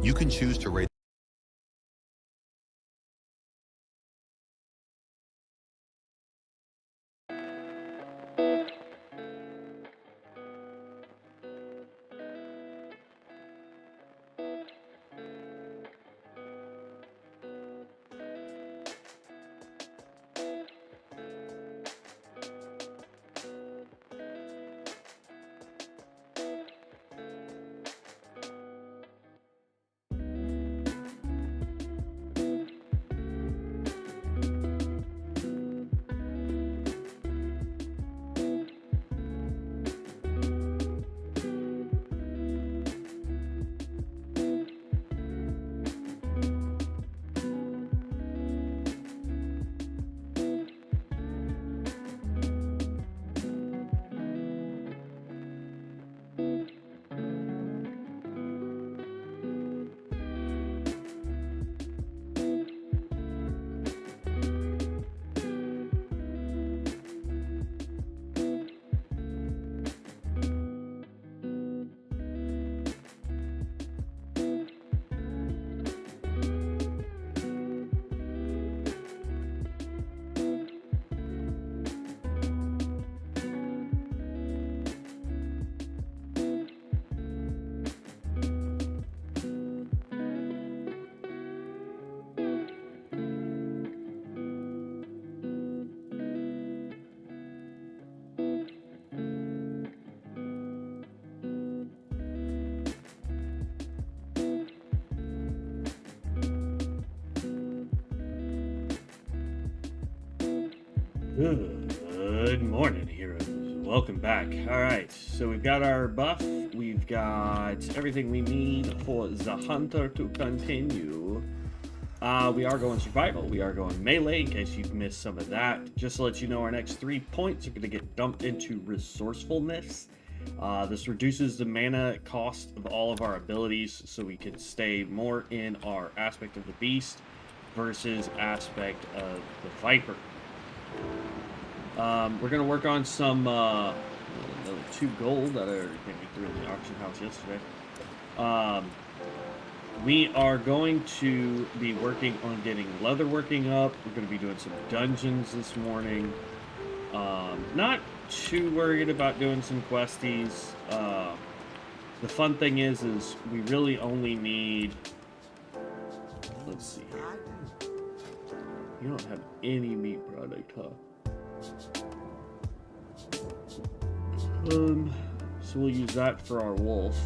You can choose to rate Good morning, heroes. Welcome back. Alright, so we've got our buff. We've got everything we need for the hunter to continue. We are going survival. We are going melee, in case you've missed some of that. Just to let you know, our next 3 points are going to get dumped into resourcefulness. This reduces the mana cost of all of our abilities, so we can stay more in our aspect of the beast versus aspect of the viper. We're going to work on some 2 gold that are we threw in the auction house yesterday. We are going to be working on getting leather working up. We're going to be doing some dungeons this morning. Not too worried about doing some questies. The fun thing is we really only need, let's see here. You don't have any meat product, huh? So we'll use that for our wolf.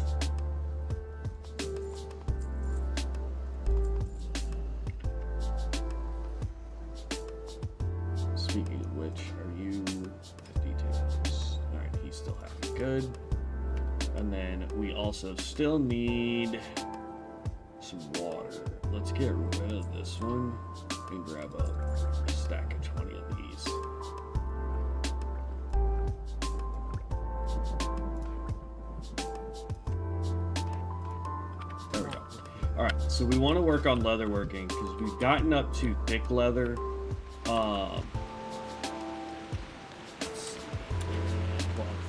Speaking of which, are you details? Alright, he's still happy. Good. And then we also still need some water. Let's get rid of this one and grab a stack of 20 of these. There we go. Alright, so we want to work on leather working because we've gotten up to thick leather. While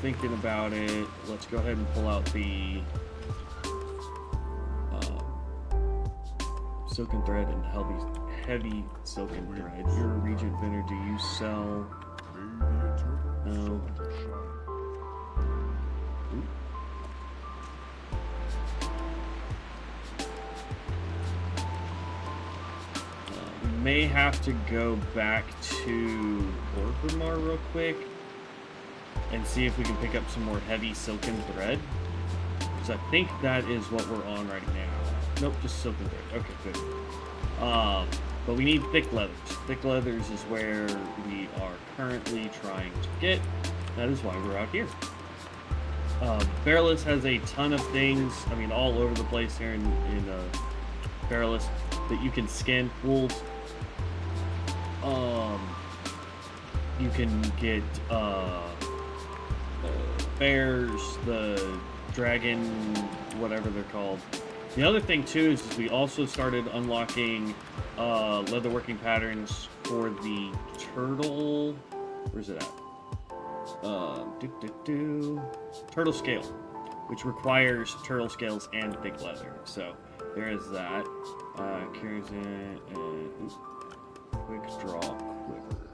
thinking about it, let's go ahead and pull out the silken thread and heavy silken thread. You're a regent vendor. Do you sell? No. We may have to go back to Orgrimmar real quick and see if we can pick up some more heavy silken thread. Because I think that is what we're on right now. Nope, just silken thread. Okay, good. But we need thick leathers. Thick leathers is where we are currently trying to get. That is why we're out here. Perilous has a ton of things, I mean, all over the place here in Perilous that you can skin. Wolves. You can get bears, the dragon, whatever they're called. The other thing too is we also started unlocking leatherworking patterns for the turtle. Where's it at? Turtle scale, which requires turtle scales and thick leather. So there is that. Carries in and quick draw quiver.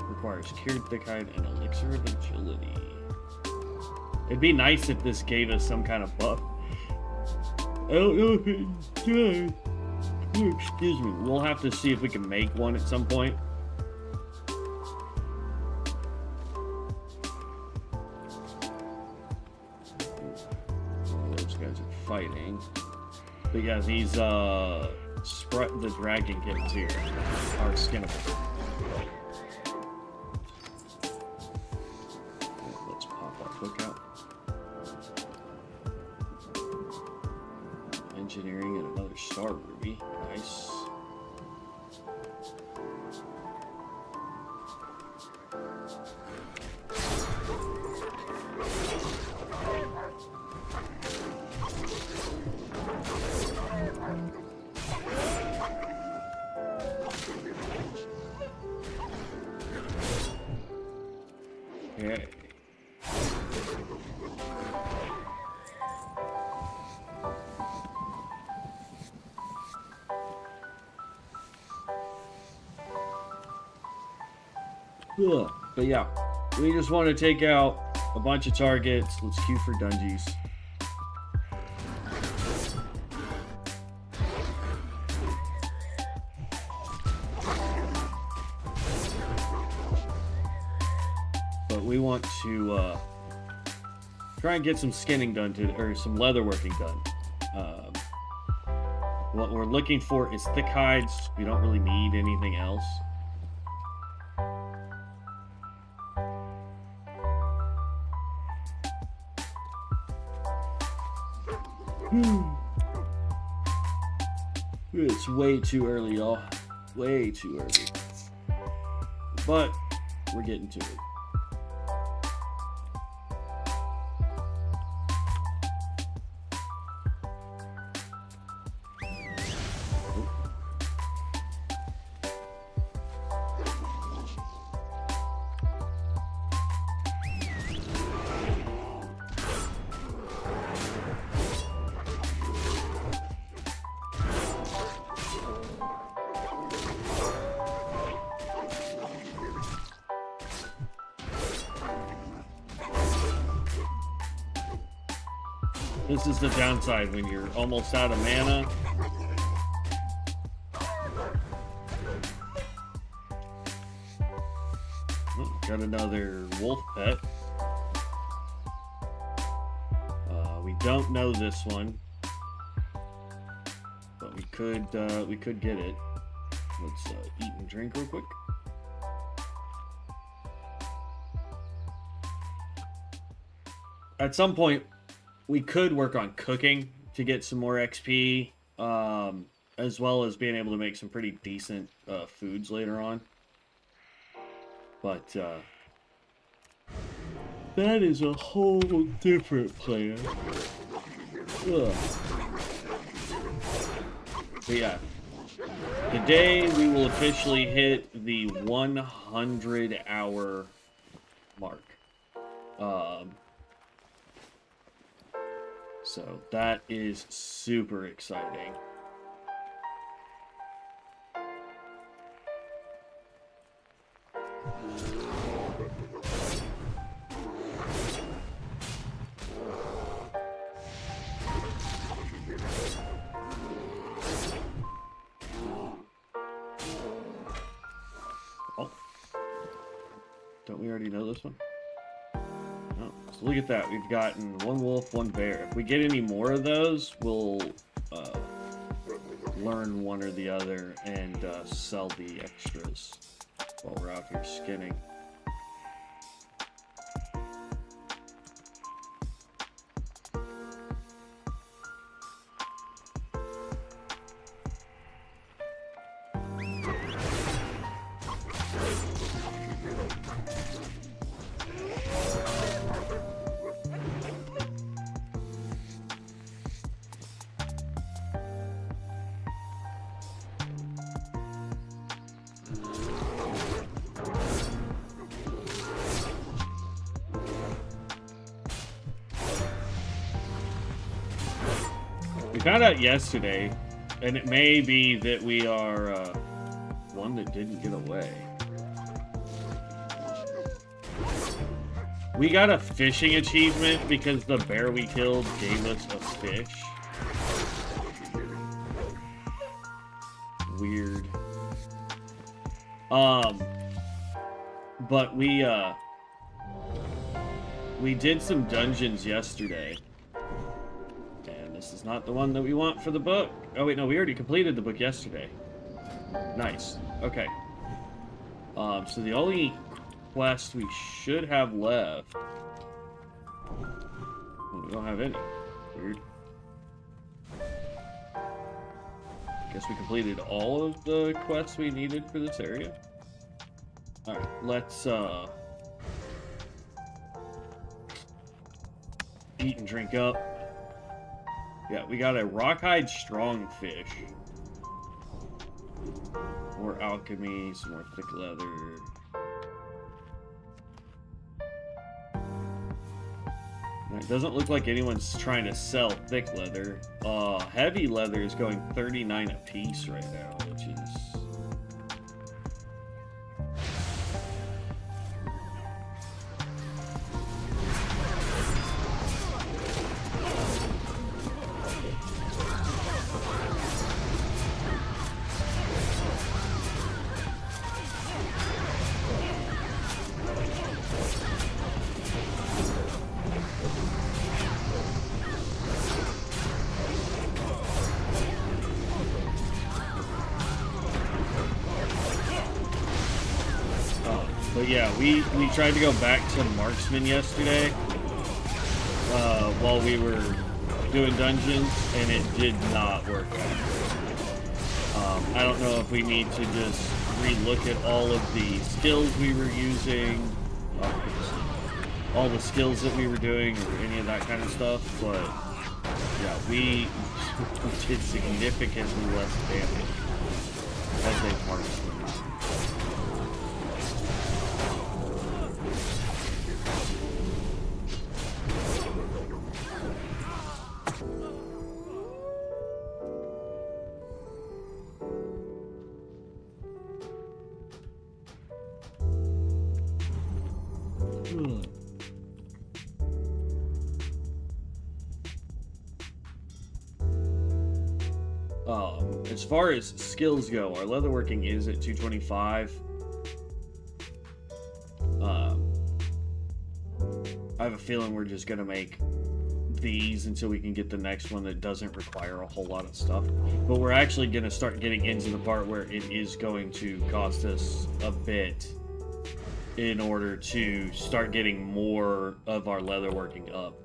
Requires cured thickhide and elixir of agility. It'd be nice if this gave us some kind of buff. I don't know if it does. Excuse me. We'll have to see if we can make one at some point. Those guys are fighting. But yeah, these the dragon kids here are skinnable. Let's pop our hook out. Engineering and another star ruby. Nice. Okay. Ugh. But yeah, we just want to take out a bunch of targets. Let's queue for dungeons. But we want to try and get some skinning done or some leather working done. What we're looking for is thick hides. We don't really need anything else. It's way too early, y'all. Way too early. But we're getting to it. This is the downside when you're almost out of mana. Oh, got another wolf pet. We don't know this one, but we could get it. Let's eat and drink real quick. At some point, we could work on cooking to get some more XP, as well as being able to make some pretty decent foods later on. But that is a whole different plan. Ugh. But yeah, today we will officially hit the 100-hour mark. So that is super exciting. Oh. Don't we already know this one? Oh, so look at that. We've gotten one wolf, one bear. If we get any more of those, we'll learn one or the other and sell the extras while we're out here skinning. We found out yesterday, and it may be that we are one that didn't get away. We got a fishing achievement because the bear we killed gave us a fish. Weird. But we did some dungeons yesterday. And this is not the one that we want for the book. Oh wait, no, we already completed the book yesterday. Nice. Okay. So the only quest we should have left... Well, we don't have any. Weird. Guess we completed all of the quests we needed for this area. Alright, let's eat and drink up. Yeah, we got a Rockhide Strongfish. More alchemy, some more thick leather. It doesn't look like anyone's trying to sell thick leather. Heavy leather is going 39 a piece right now, which is... But yeah, we tried to go back to Marksman yesterday while we were doing dungeons, and it did not work out. I don't know if we need to just relook at all of the skills we were using, all the skills that we were doing, or any of that kind of stuff, but yeah, we did significantly less damage as a Marksman. As far as skills go, our leatherworking is at 225. I have a feeling we're just gonna make these until we can get the next one that doesn't require a whole lot of stuff. But we're actually gonna start getting into the part where it is going to cost us a bit in order to start getting more of our leatherworking up.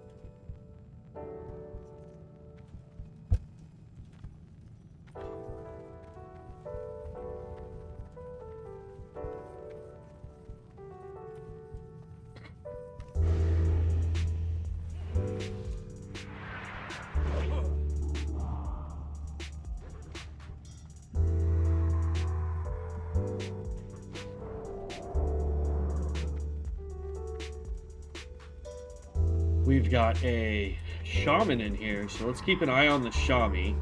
We've got a shaman in here, so let's keep an eye on the shami.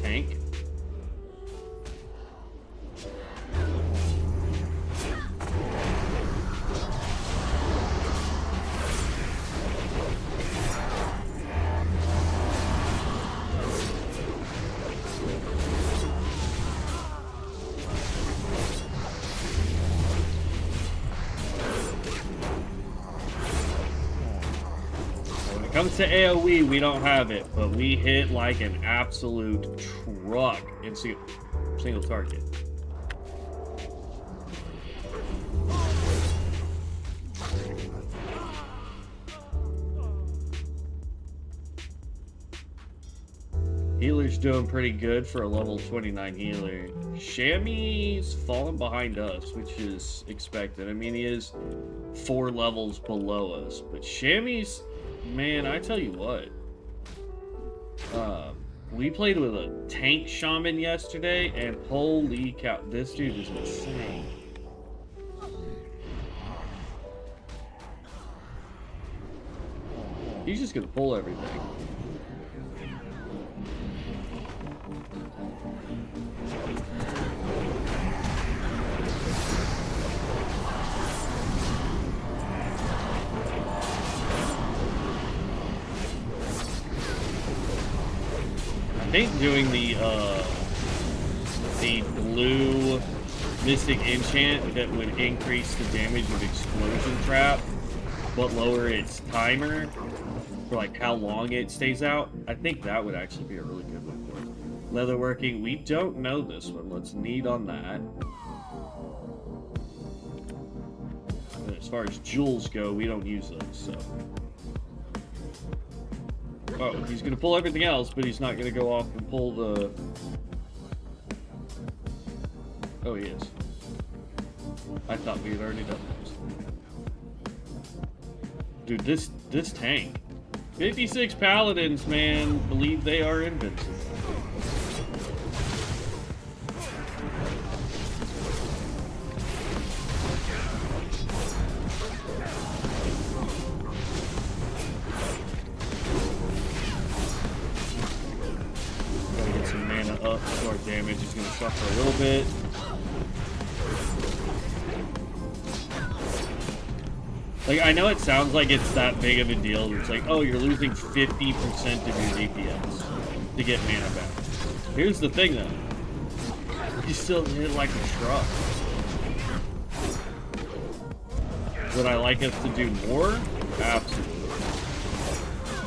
Tank. Comes to AoE, we don't have it, but we hit like an absolute truck in single target. Healer's doing pretty good for a level 29 healer. Shammy's falling behind us, which is expected. I mean, he is 4 levels below us, but Shammy's... Man, I tell you what, we played with a tank shaman yesterday, and holy cow, this dude is insane. He's just gonna pull everything. I think doing the blue mystic enchant that would increase the damage of explosion trap, but lower its timer for like how long it stays out. I think that would actually be a really good one for us. Leatherworking, we don't know this one. Let's need on that. And as far as jewels go, we don't use those, so. Oh, he's gonna pull everything else, but he's not gonna go off and pull the... Oh, he is. I thought we had already done this. Dude, this tank. 56 paladins, man, believe they are invincible. Gotta get some mana up, so our damage is gonna suffer a little bit. Like, I know it sounds like it's that big of a deal. It's like, oh, you're losing 50% of your DPS to get mana back. Here's the thing, though. You still hit like a truck. Would I like us to do more? Absolutely.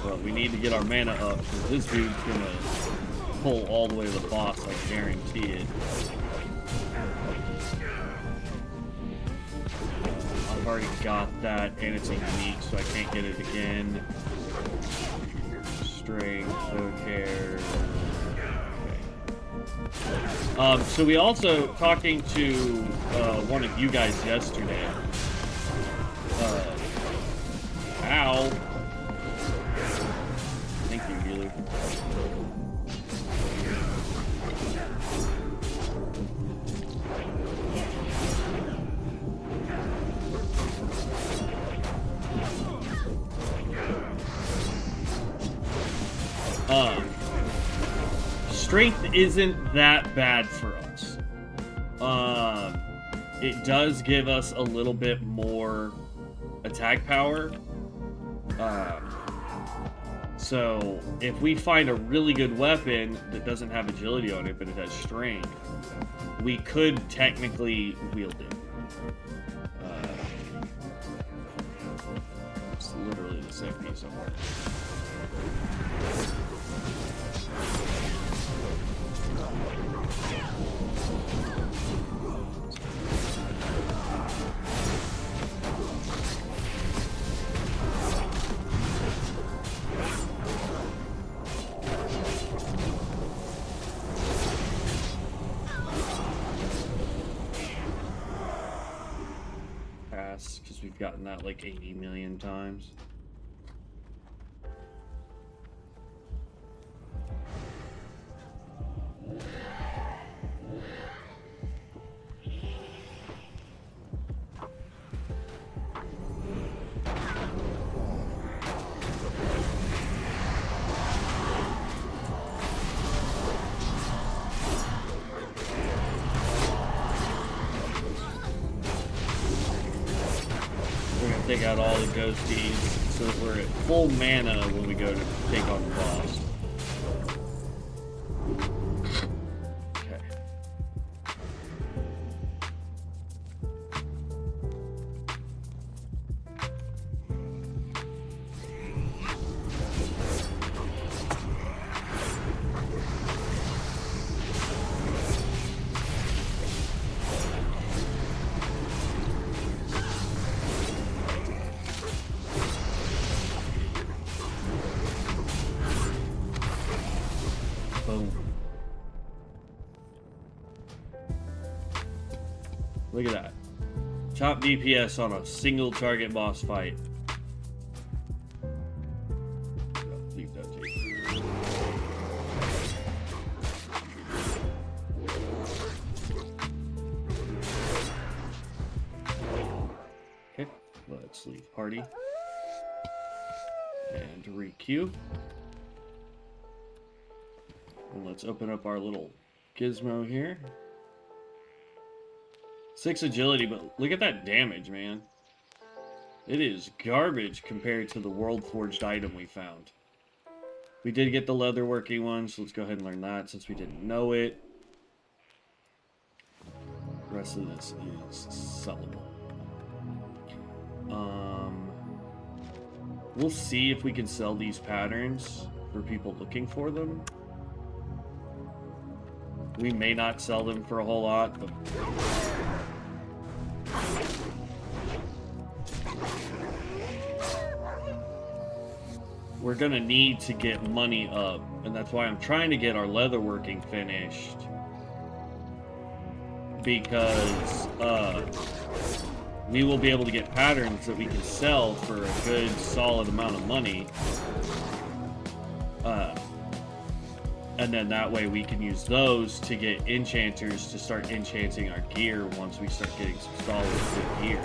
But we need to get our mana up, because this dude's gonna pull all the way to the boss, I guarantee it. I've already got that, and it's a unique, so I can't get it again. Strength, okay. So we also, talking to one of you guys yesterday. Ow. Thank you, healer. Strength isn't that bad for us. It does give us a little bit more attack power. So if we find a really good weapon that doesn't have agility on it, but it has strength, we could technically wield it. It's literally the same piece of work. Because we've gotten that like 80 million times. Take out all the ghosties so that we're at full mana when we go to take on the boss. Okay. Look at that. Top DPS on a single target boss fight. Leave that to you. Okay, let's leave party. And re-queue. And let's open up our little gizmo here. 6 agility, but look at that damage, man. It is garbage compared to the world forged item we found. We did get the leatherworking one, so let's go ahead and learn that since we didn't know it. The rest of this is sellable. We'll see if we can sell these patterns for people looking for them. We may not sell them for a whole lot, but we're gonna need to get money up, and that's why I'm trying to get our leatherworking finished, because we will be able to get patterns that we can sell for a good solid amount of money, and then that way we can use those to get enchanters to start enchanting our gear once we start getting some solid good gear.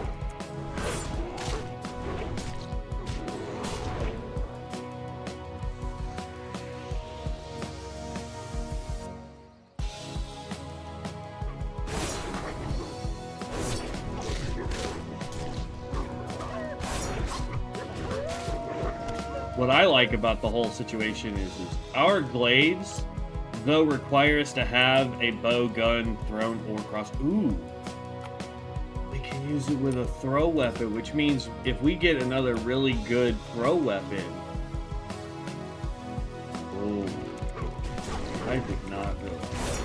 What I like about the whole situation is our glaives, though, require us to have a bow, gun, thrown, or cross. Ooh. We can use it with a throw weapon, which means if we get another really good throw weapon. Oh. I did not realize.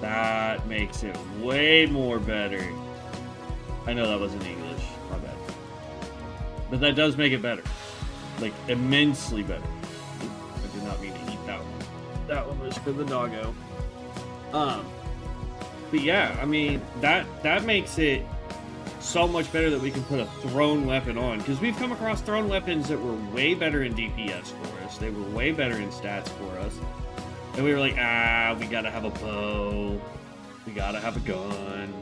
That makes it way more better. I know that wasn't English, my bad. But that does make it better. Like, immensely better. I did not mean to eat that one. That one was for the doggo. But yeah, I mean, that makes it so much better that we can put a thrown weapon on. Because we've come across thrown weapons that were way better in DPS for us. They were way better in stats for us. And we were like, we gotta have a bow. We gotta have a gun.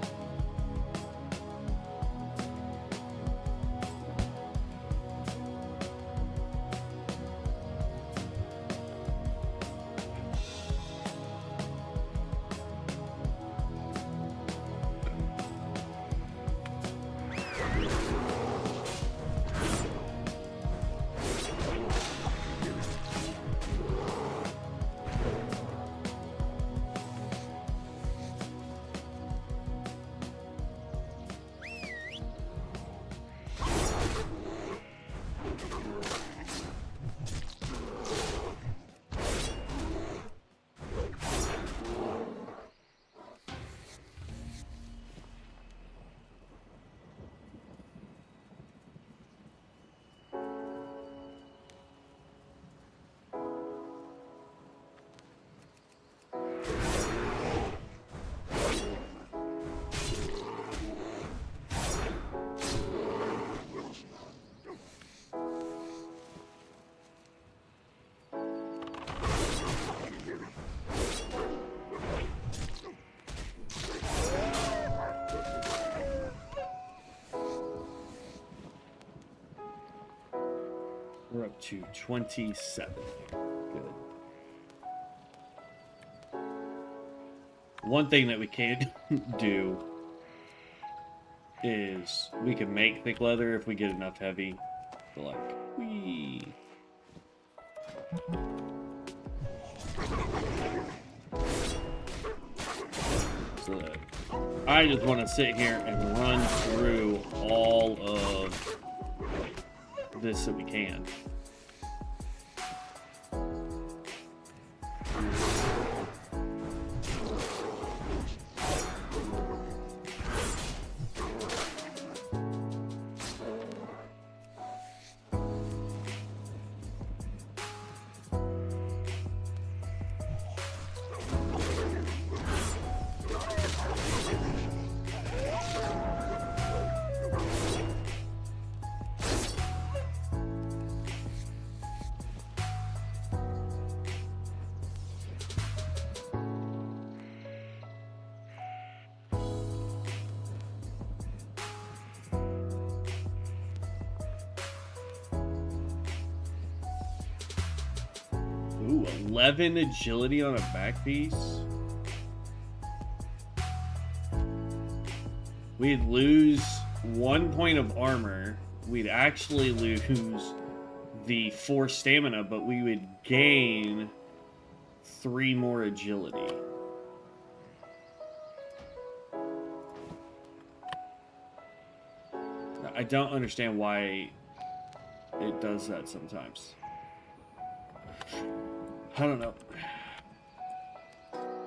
We're up to 27. Good. One thing that we can do is we can make thick leather if we get enough heavy. So like, whee. So I just want to sit here and run through all of this that we can. 11 agility on a back piece. We'd lose 1 point of armor. We'd actually lose the 4 stamina, but we would gain 3 more agility. I don't understand why it does that sometimes. I don't know.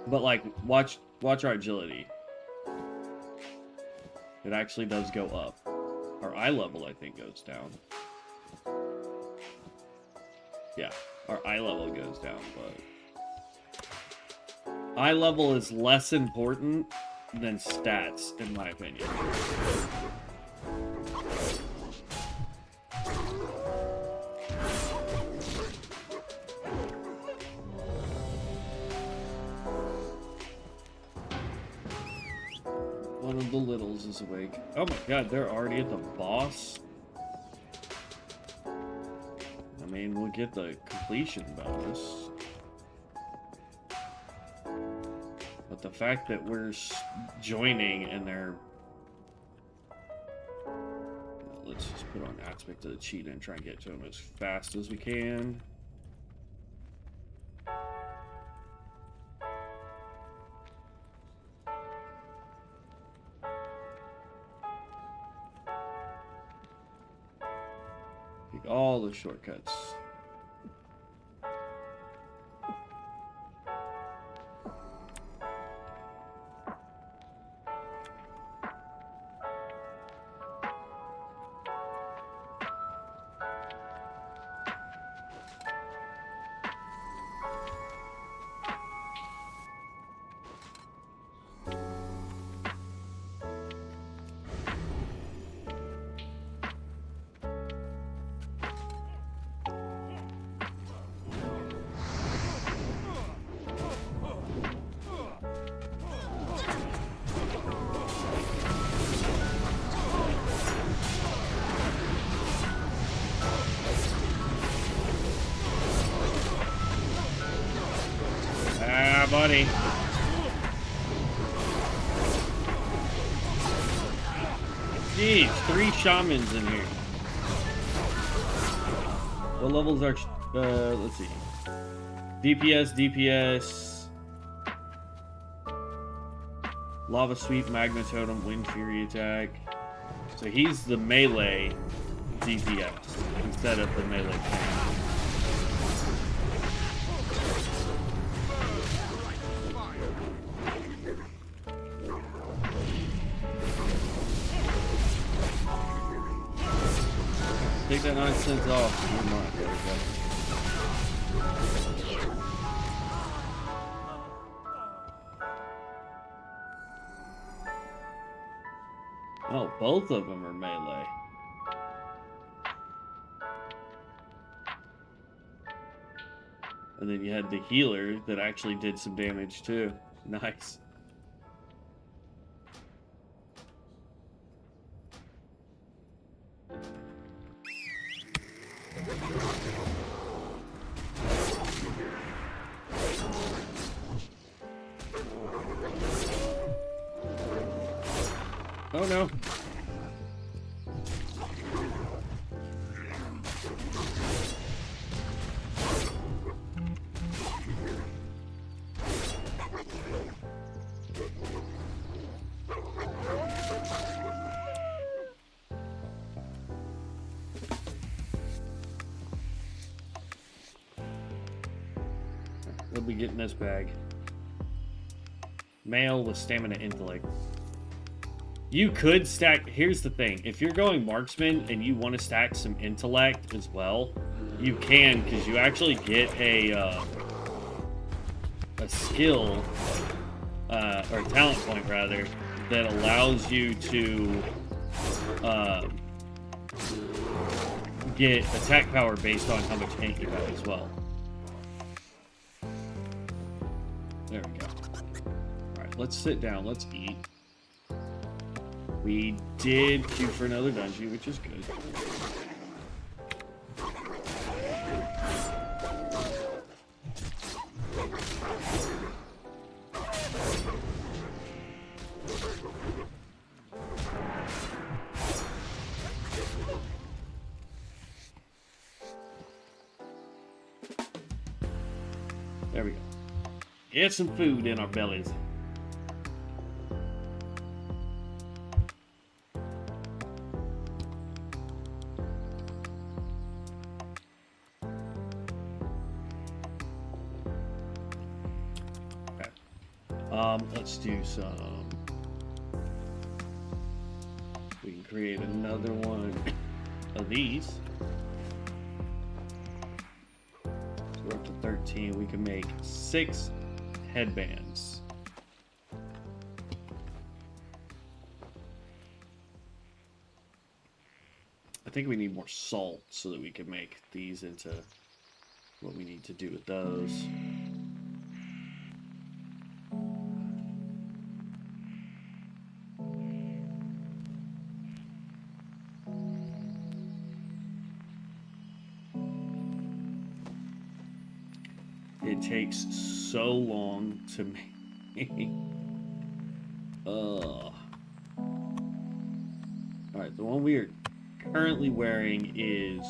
But like, watch our agility. It actually does go up. Our eye level, I think, goes down. Yeah, our eye level goes down, but eye level is less important than stats, in my opinion. One of the littles is awake. Oh my god, they're already at the boss? I mean, we'll get the completion bonus. But the fact that we're joining and they're... Let's just put on aspect of the cheat and try and get to them as fast as we can. Take all the shortcuts. Buddy. Jeez, 3 shamans in here. What levels are... let's see. DPS. Lava Sweep, Magma Totem, Wind Fury attack. So he's the melee DPS instead of the melee tank. Take that nonsense off. You're not. There we go. Oh, both of them are melee. And then you had the healer that actually did some damage too. Nice. Oh no. We'll be getting this bag. Male with stamina intellect. You could stack... Here's the thing. If you're going marksman and you want to stack some intellect as well, you can, because you actually get a skill, or a talent point, rather, that allows you to get attack power based on how much ink you have as well. There we go. Alright, let's sit down. Let's eat. We did queue for another dungeon, which is good. Get some food in our bellies. Okay. Let's do some. We can create another one of these. So we're up to 13. We can make 6 headbands. I think we need more salt so that we can make these into what we need to do with those. It takes so long to make. Alright, the one we are currently wearing is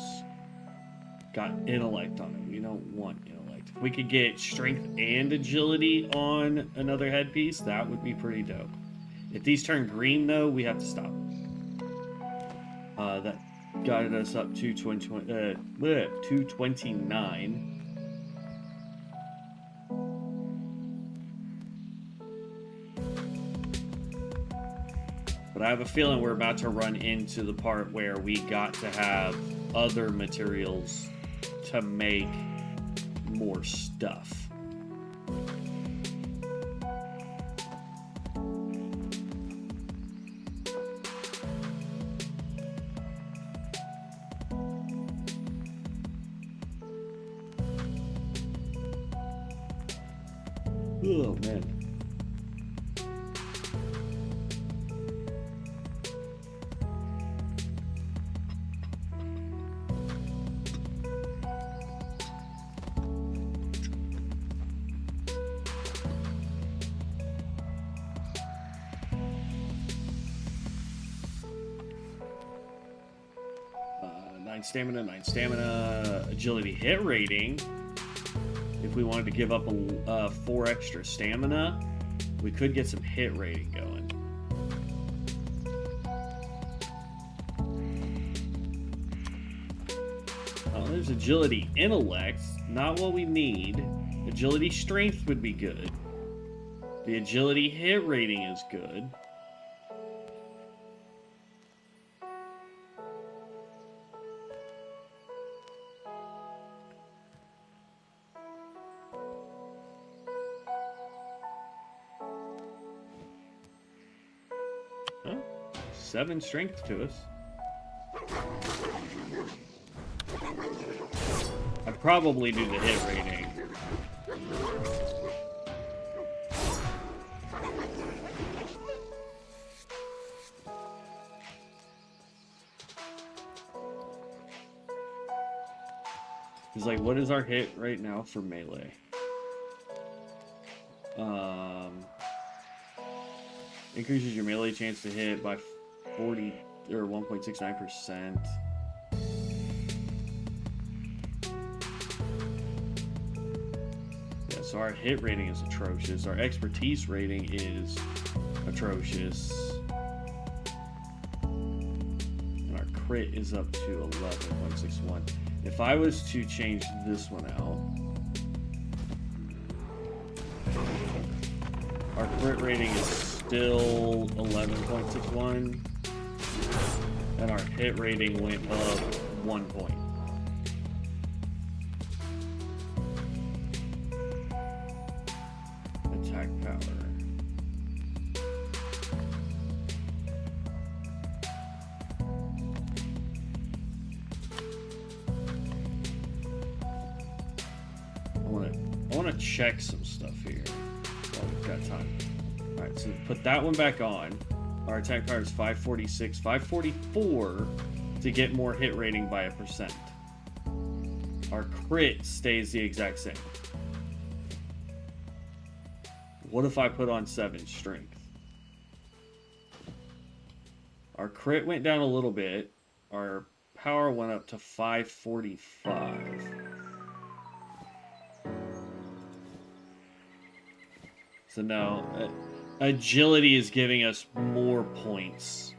got intellect on it. We don't want intellect. If we could get strength and agility on another headpiece, that would be pretty dope. If these turn green, though, we have to stop. That got us up to 229. But I have a feeling we're about to run into the part where we got to have other materials to make more stuff. Oh, man. Nine stamina, agility hit rating. If we wanted to give up 4 extra stamina, we could get some hit rating going. Oh, there's agility intellect, not what we need. Agility strength would be good. The agility hit rating is good. Huh? 7 strength to us. I'd probably do the hit rating. It's like, what is our hit right now for melee? Increases your melee chance to hit by 40 or 1.69%. Yeah, so our hit rating is atrocious. Our expertise rating is atrocious. And our crit is up to 11.61. If I was to change this one out, our crit rating is still 11.61, and our hit rating went up 1 point. Attack power. I want to check some stuff here while we've got time. Alright, so put that one back on. Our attack power is 546, 544 to get more hit rating by 1%. Our crit stays the exact same. What if I put on 7 strength? Our crit went down a little bit. Our power went up to 545. So no, agility is giving us more points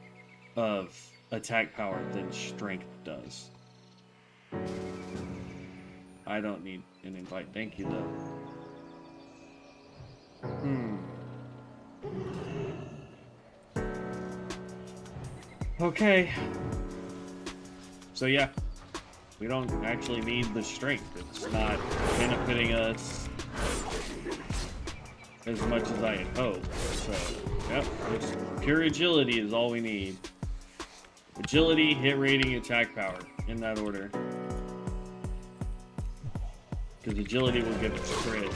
of attack power than strength does. I don't need an invite. Thank you, though. Okay. So yeah, we don't actually need the strength. It's not benefiting us as much as I had hoped. So, yep, just pure agility is all we need. Agility, hit rating, attack power, in that order. Because agility will give us crit.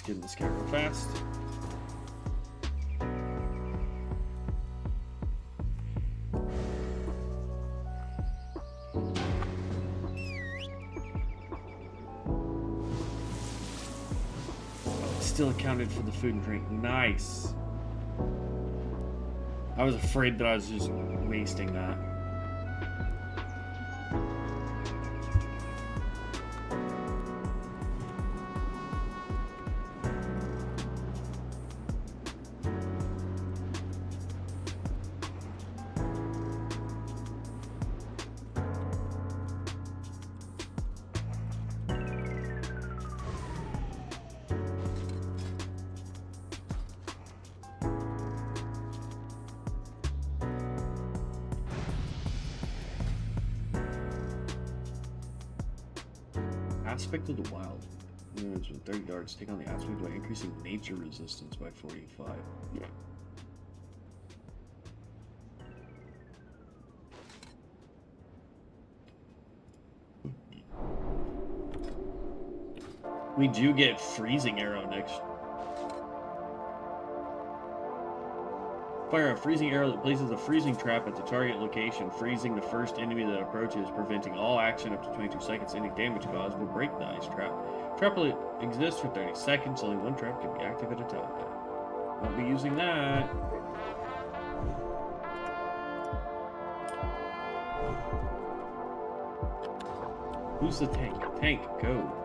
Getting this guy real fast. Still accounted for the food and drink. Nice. I was afraid that I was just wasting that. Aspect of the wild. Moves with 30 yards. Take on the aspect by increasing nature resistance by 45. Yeah. We do get freezing arrow next. Fire a freezing arrow that places a freezing trap at the target location, freezing the first enemy that approaches, preventing all action up to 22 seconds. Any damage caused will break the ice trap. Trap will exist for 30 seconds. Only one trap can be active at a time. Won't be using that. Who's the tank? Tank, go.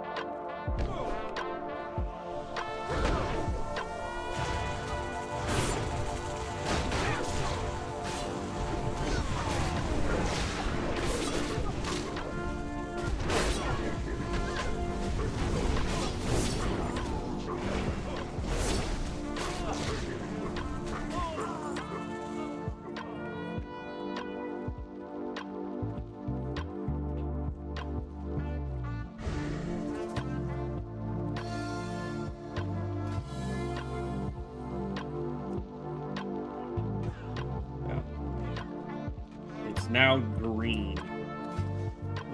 Now green.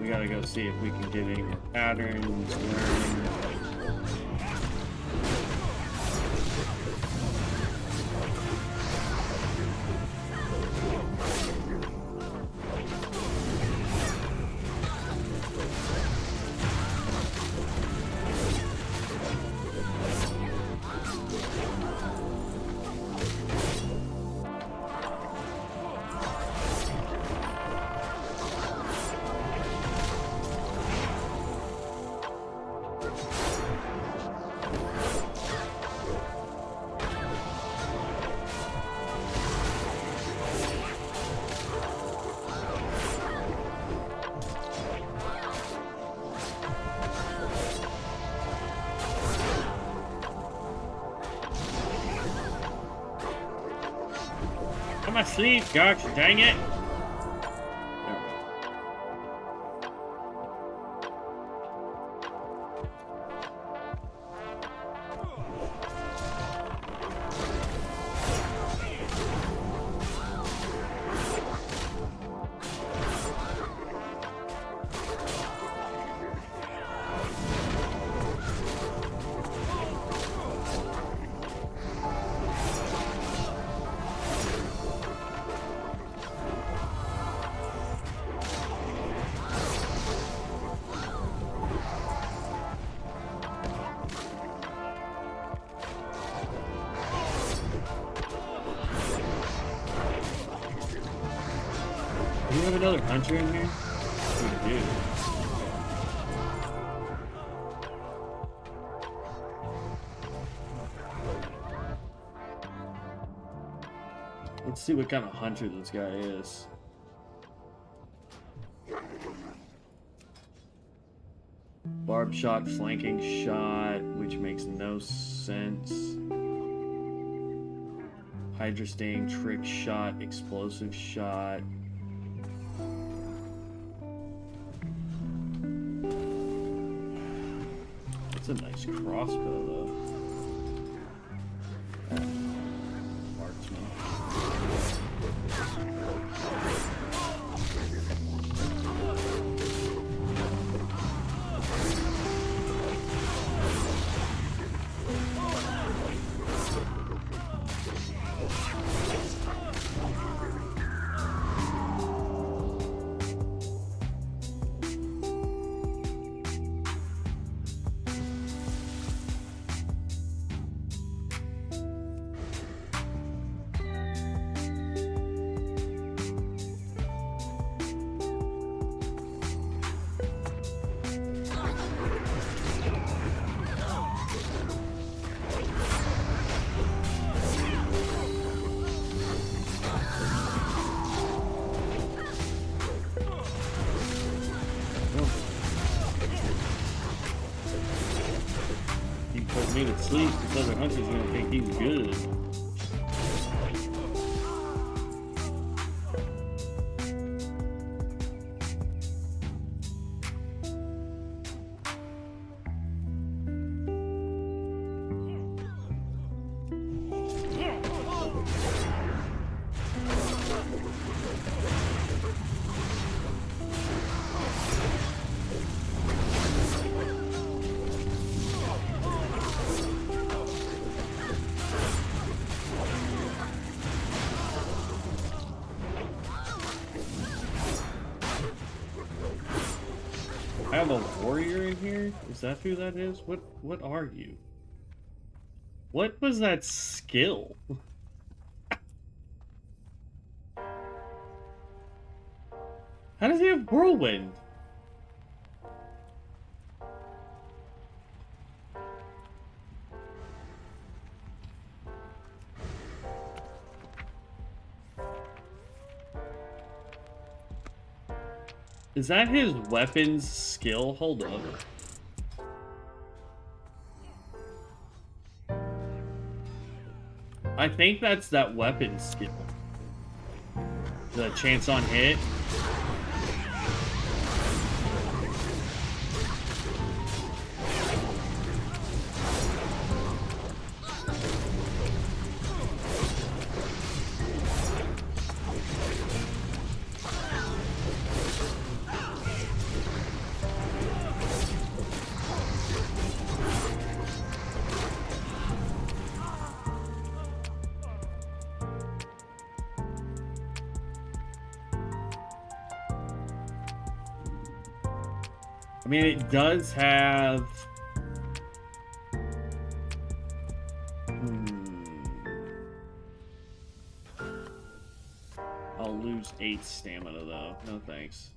We gotta go see if we can get any more patterns, learn. my sleep, gosh dang it! Do we have another hunter in here? We do. Let's see what kind of hunter this guy is. Barb shot, flanking shot, which makes no sense. Hydra sting, trick shot, explosive shot. That's a nice crossbow, though. Marksman. Me to sleep, this other hunter's gonna think he's good. I have a warrior in here? Is that who that is? What are you? What was that skill? How does he have whirlwind? Is that his weapons skill? Hold up. I think that's that weapon skill. The chance on hit. I mean, it does have... I'll lose 8 stamina, though. No thanks.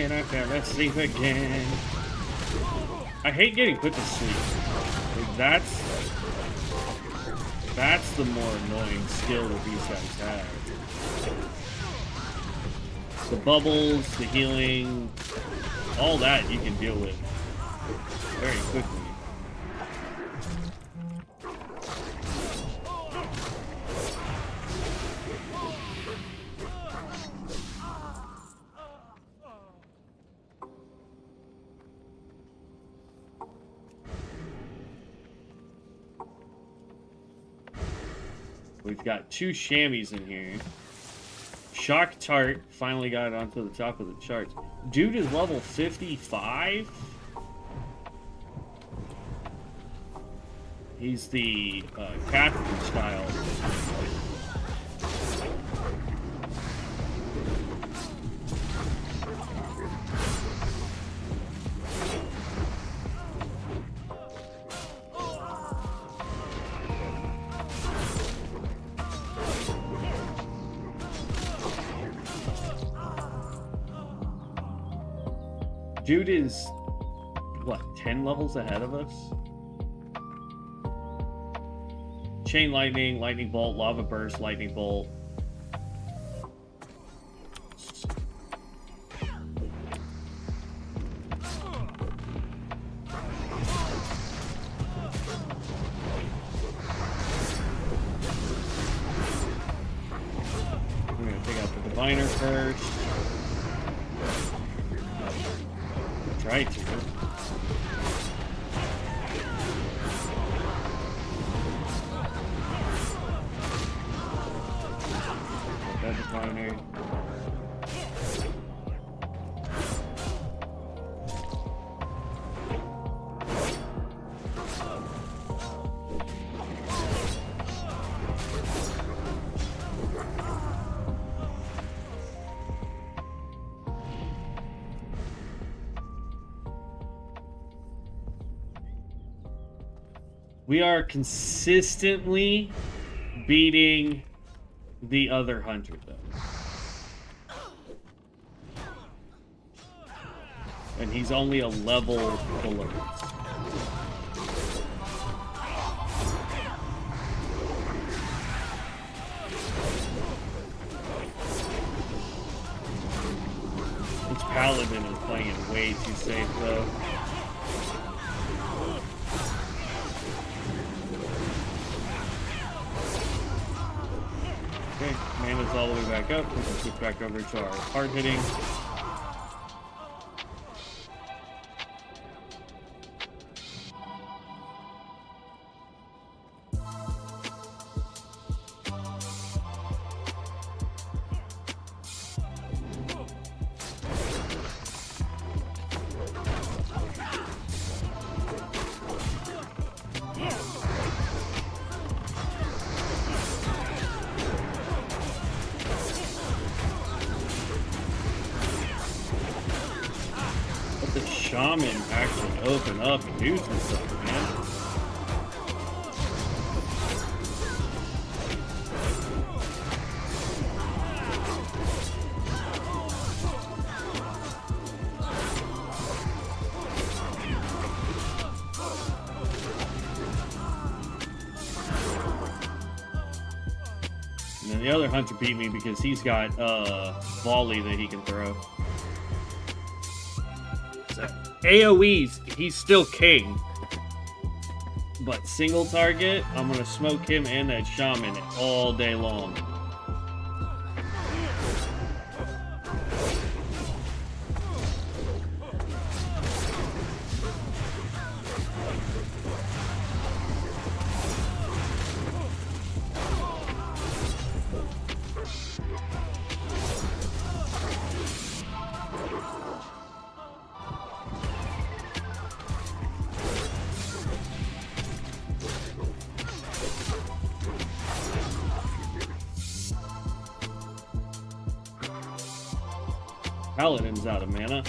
and I fell asleep again. I hate getting put to sleep. Like, that's the more annoying skill that these guys have. The bubbles, the healing, all that you can deal with very quickly. We've got 2 chamois in here. Shock Tart finally got onto the top of the charts. Dude is level 55? He's the Catherine style. Dude is, what, 10 levels ahead of us? Chain Lightning, Lightning Bolt, Lava Burst, Lightning Bolt. We're going to take out the Diviner first. Try to. That Diviner. We are consistently beating the other hunter, though. And he's only a level below us. This Paladin is playing way too safe, though. Okay, mana's all the way back up. We can switch back over to our hard hitting. The shaman actually open up and do some stuff, man. And then the other hunter beat me because he's got volley that he can throw. AoEs, he's still king. But single target, I'm gonna smoke him and that shaman all day long. Paladin's out of mana.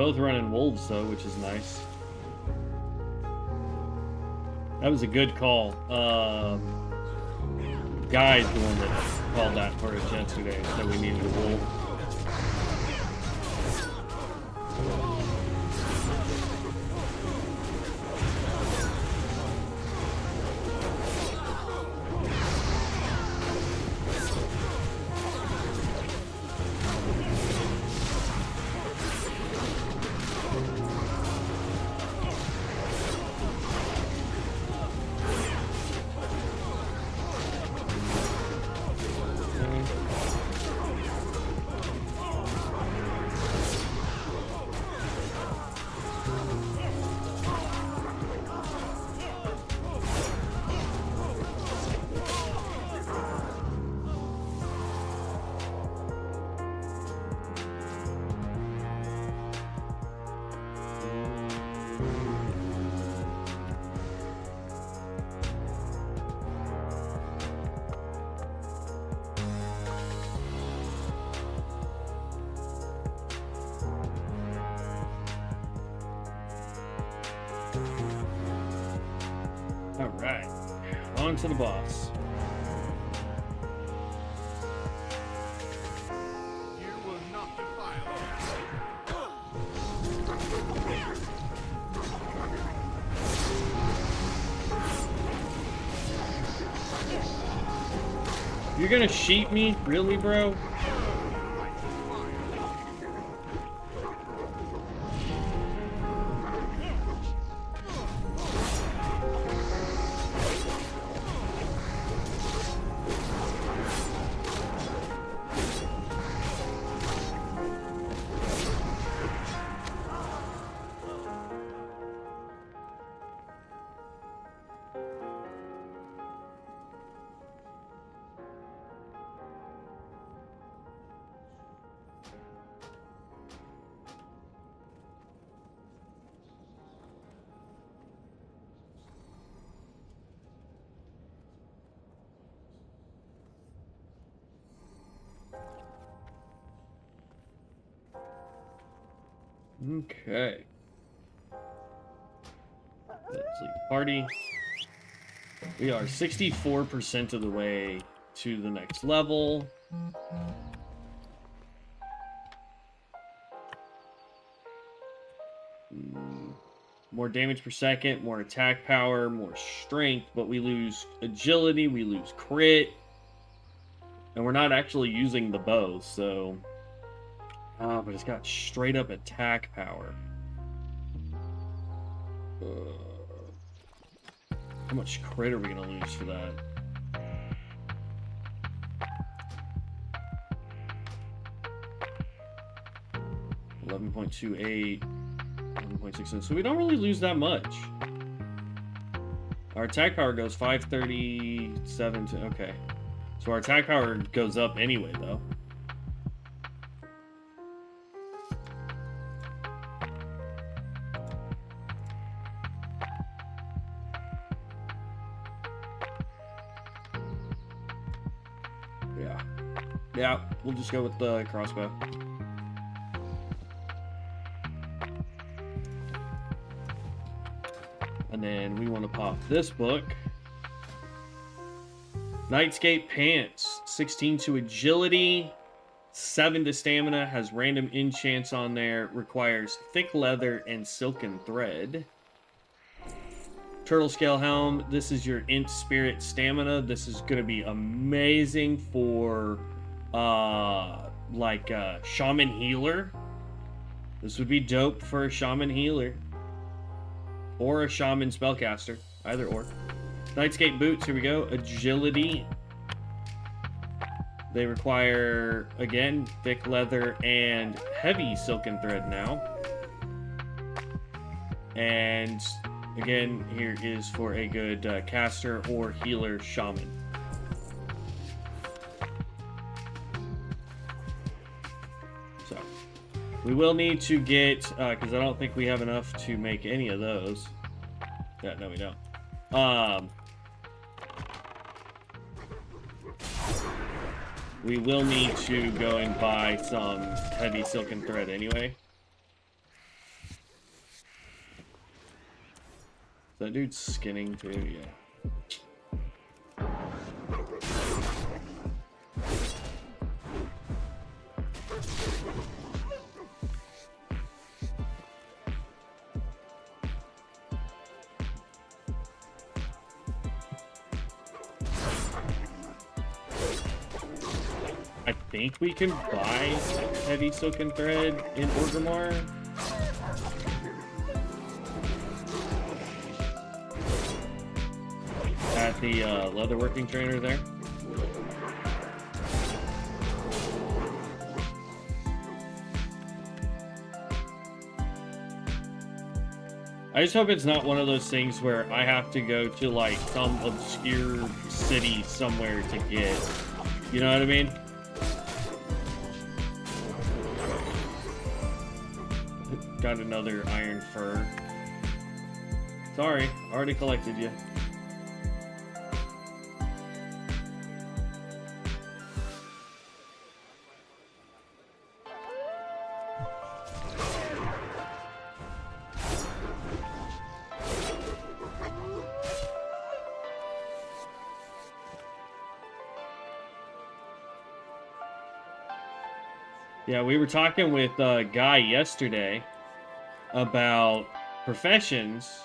both running wolves though, which is nice. That was a good call. Guy's the one that called that for us yesterday, so we needed a wolf. Alright, on to the boss. You will not defile. You're gonna sheep me? Really, bro? Okay. Let's leave the party. We are 64% of the way to the next level. More damage per second, more attack power, more strength, but we lose agility, we lose crit. And we're not actually using the bow, so... but it's got straight up attack power. How much crit are we gonna lose for that? .28, 11.6. So we don't really lose that much. Our attack power goes 537 to okay. So our attack power goes up anyway, though. Yeah, we'll just go with the crossbow. And then we want to pop this book. Nightscape Pants. 16 to agility, 7 to stamina, has random enchants on there, requires thick leather and silken thread. Turtle Scale Helm. This is your Int Spirit stamina. This is going to be amazing for... shaman healer. This would be dope for a shaman healer or a shaman spellcaster, either or. Nightscape boots, here we go. Agility. They require, again, thick leather and heavy silken thread now. And again, here is for a good caster or healer shaman. We will need to get, because I don't think we have enough to make any of those. Yeah, no, we don't. We will need to go and buy some heavy silken thread anyway. That dude's skinning too, yeah. I think we can buy heavy silken thread in Orgrimmar. At the leatherworking trainer there. I just hope it's not one of those things where I have to go to like some obscure city somewhere to get, you know what I mean? Got another iron fur. Sorry, already collected you. Yeah, we were talking with a guy yesterday about professions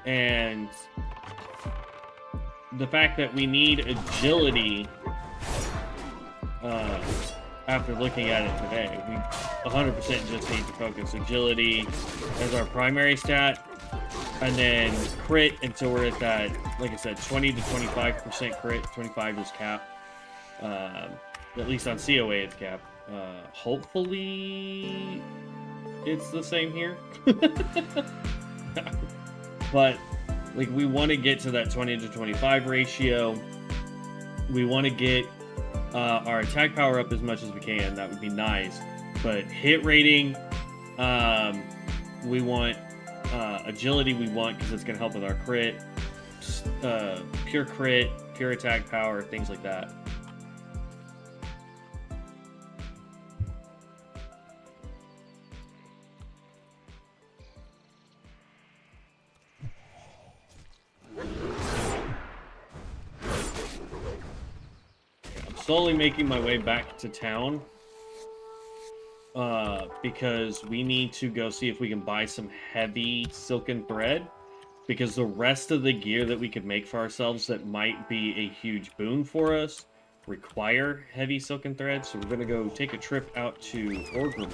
and the fact that we need agility after looking at it today. We 100% just need to focus agility as our primary stat, and then crit until we're at that, like I said, 20 to 25% crit. 25 is cap. At least on COA it's cap. Hopefully it's the same here. But like, we want to get to that 20 to 25 ratio. We want to get our attack power up as much as we can. That would be nice. But hit rating, we want agility, we want, because it's going to help with our crit, pure crit, pure attack power, things like that. Slowly making my way back to town because we need to go see if we can buy some heavy silken thread, because the rest of the gear that we could make for ourselves that might be a huge boon for us require heavy silken thread. So we're going to go take a trip out to Orgrimmar.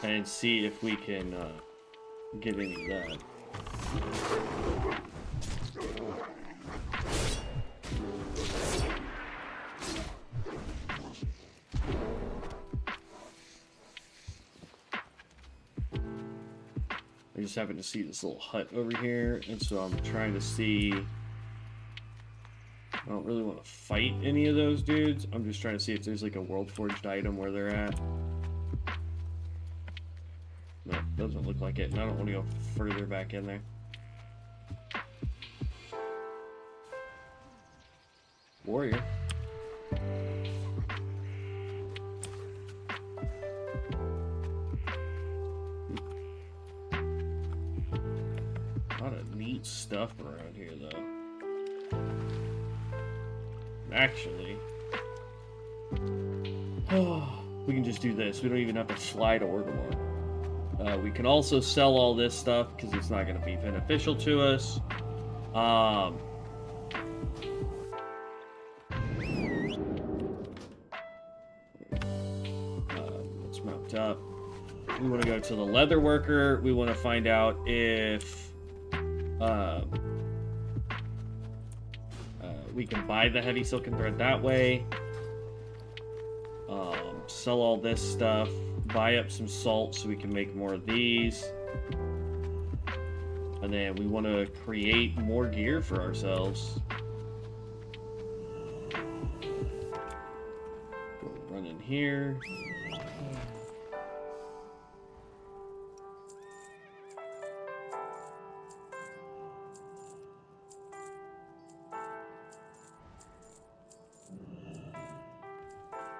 And see if we can get any of that. I just happen to see this little hut over here, and so I'm trying to see. I don't really want to fight any of those dudes. I'm just trying to see if there's like a world forged item where they're at. No, doesn't look like it, and I don't want to go further back in there. Warrior. A lot of neat stuff around here, though. Actually, we can just do this. We don't even have to fly to Orgrimmar. We can also sell all this stuff because it's not going to be beneficial to us. Let's mount up. We want to go to the leather worker. We want to find out if we can buy the heavy silken thread that way. Sell all this stuff. Buy up some salt so we can make more of these. And then we want to create more gear for ourselves. Go run in here.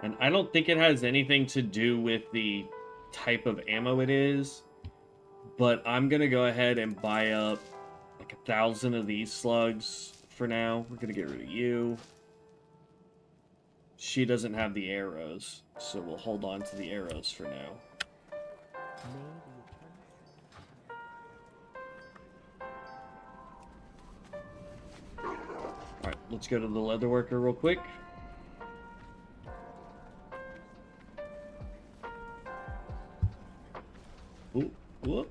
And I don't think it has anything to do with the type of ammo it is. But I'm going to go ahead and buy up like 1,000 of these slugs for now. We're going to get rid of you. She doesn't have the arrows, so we'll hold on to the arrows for now. Alright, let's go to the leather worker real quick. Ooh, whoop.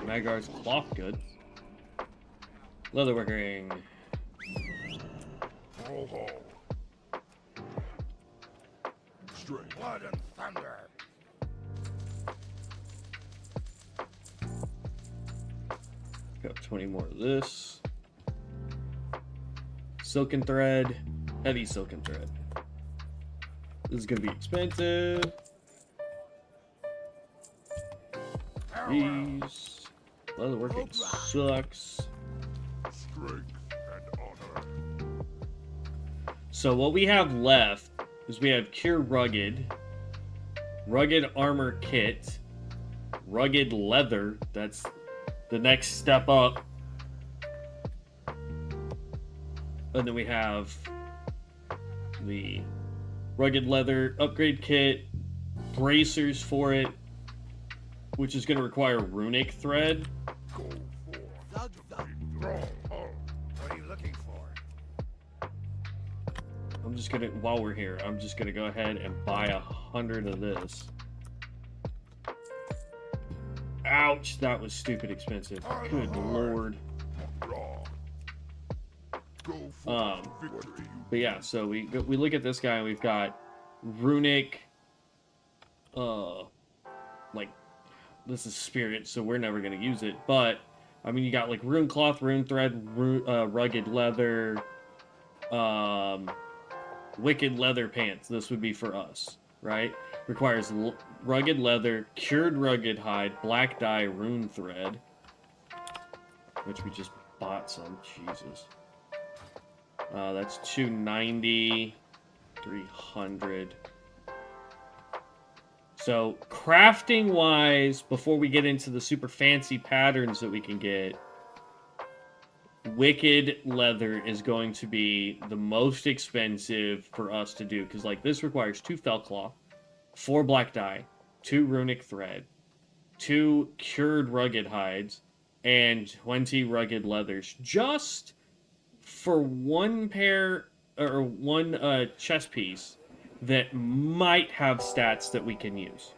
Magar's cloth goods. Leatherworking. Straight blood and thunder. Got 20 more of this. Silken thread. Heavy silken thread. This is gonna be expensive. These. Leatherworking sucks. Strength and honor. So what we have left is we have Cure Rugged, Rugged Armor Kit, Rugged Leather, that's the next step up. And then we have the Rugged Leather Upgrade Kit, bracers for it, which is going to require runic thread. Go for what are you looking for? I'm just going to, while we're here, I'm just going to go ahead and buy 100 of this. Ouch, that was stupid expensive. Good lord. But yeah, so we look at this guy and we've got runic, like, this is spirit, so we're never going to use it, but I mean, you got like rune cloth, rune thread, rugged leather, wicked leather pants. This would be for us, right? Requires rugged leather, cured rugged hide, black dye, rune thread, which we just bought some. Jesus. That's 290, 300. So, crafting-wise, before we get into the super fancy patterns that we can get, Wicked Leather is going to be the most expensive for us to do. Because, like, this requires 2 fell cloth, 4 black dye, 2 runic thread, 2 cured rugged hides, and 20 rugged leathers. Just for one pair, or one chest piece that might have stats that we can use.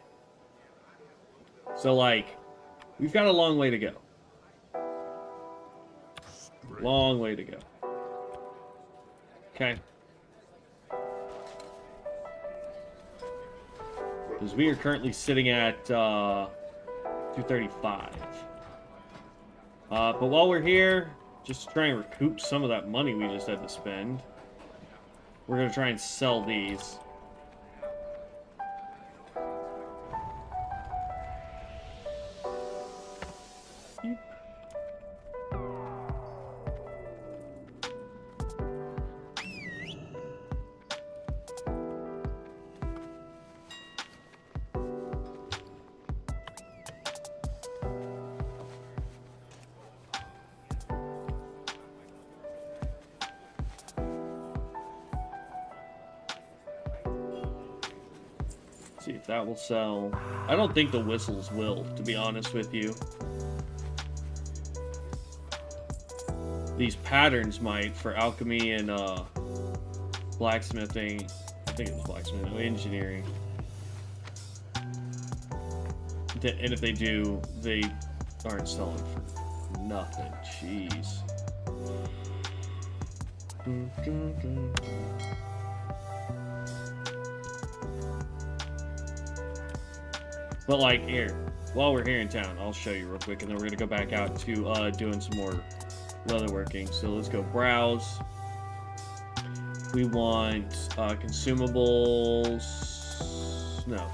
So, like, we've got a long way to go. Long way to go. Okay. Because we are currently sitting at 235. But while we're here, just to try and recoup some of that money we just had to spend, we're going to try and sell these. See if that will sell. I don't think the whistles will, to be honest with you. These patterns might for alchemy and blacksmithing. I think it was blacksmithing, engineering. And if they do, they aren't selling for nothing. Jeez. But, like, here, while we're here in town, I'll show you real quick, and then we're going to go back out to doing some more leatherworking. So let's go browse. We want consumables. No.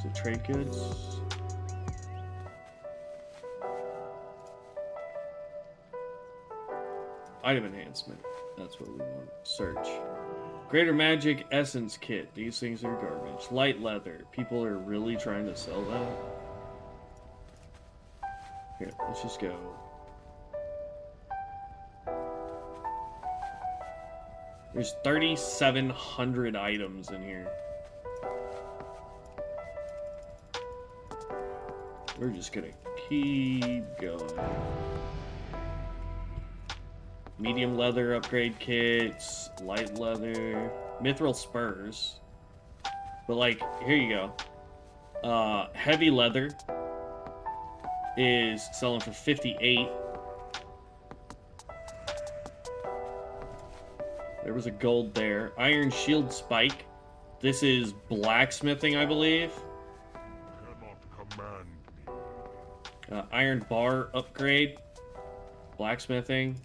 So trade goods. item enhancement. That's what we want. Search. Greater Magic Essence Kit. These things are garbage. Light leather. People are really trying to sell that. Here, let's just go. There's 3,700 items in here. We're just gonna keep going. Medium leather upgrade kits, light leather, mithril spurs. But like, here you go. Heavy leather is selling for 58. There was a gold there. Iron shield spike. This is blacksmithing, I believe. Cannot command me. Iron bar upgrade. Blacksmithing.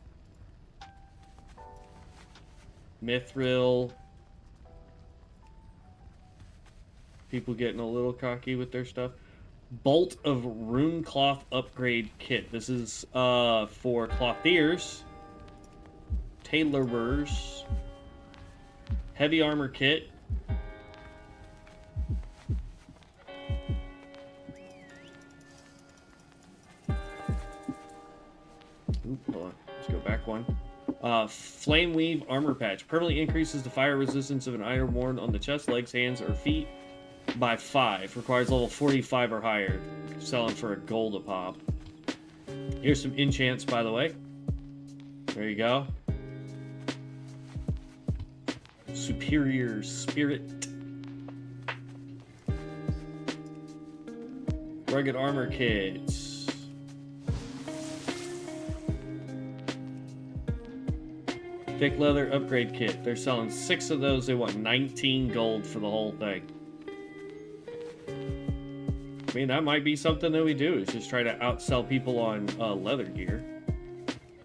Mithril. People getting a little cocky with their stuff. Bolt of rune cloth upgrade kit. This is for clothiers, tailorers, heavy armor kit. Ooh, hold on. Let's go back one. Flame weave armor patch. Permanently increases the fire resistance of an item worn on the chest, legs, hands, or feet by 5. Requires level 45 or higher. Selling for a gold a pop. Here's some enchants, by the way. There you go. Superior spirit. Rugged armor kits. Thick leather upgrade kit. They're selling 6 of those. They want 19 gold for the whole thing. I mean, that might be something that we do, is just try to outsell people on leather gear.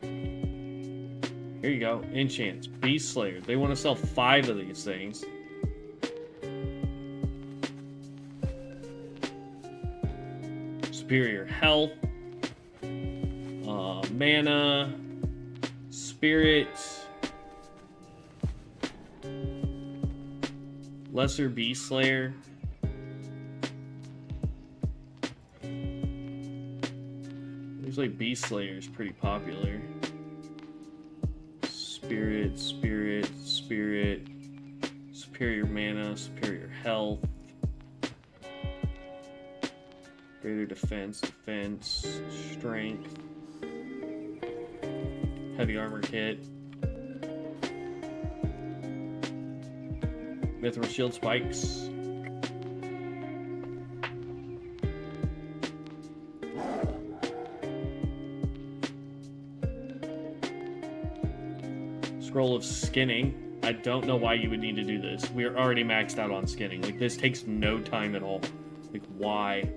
Here you go. Enchants. Beast Slayer. They want to sell 5 of these things. Superior health. Mana. Spirit. Lesser Beast Slayer. Looks like Beast Slayer is pretty popular. Spirit, spirit, spirit. Superior mana, superior health. Greater defense, defense, strength. Heavy armor kit. Mithril shield spikes. Scroll of skinning. I don't know why you would need to do this. We are already maxed out on skinning. Like, this takes no time at all. Like, why?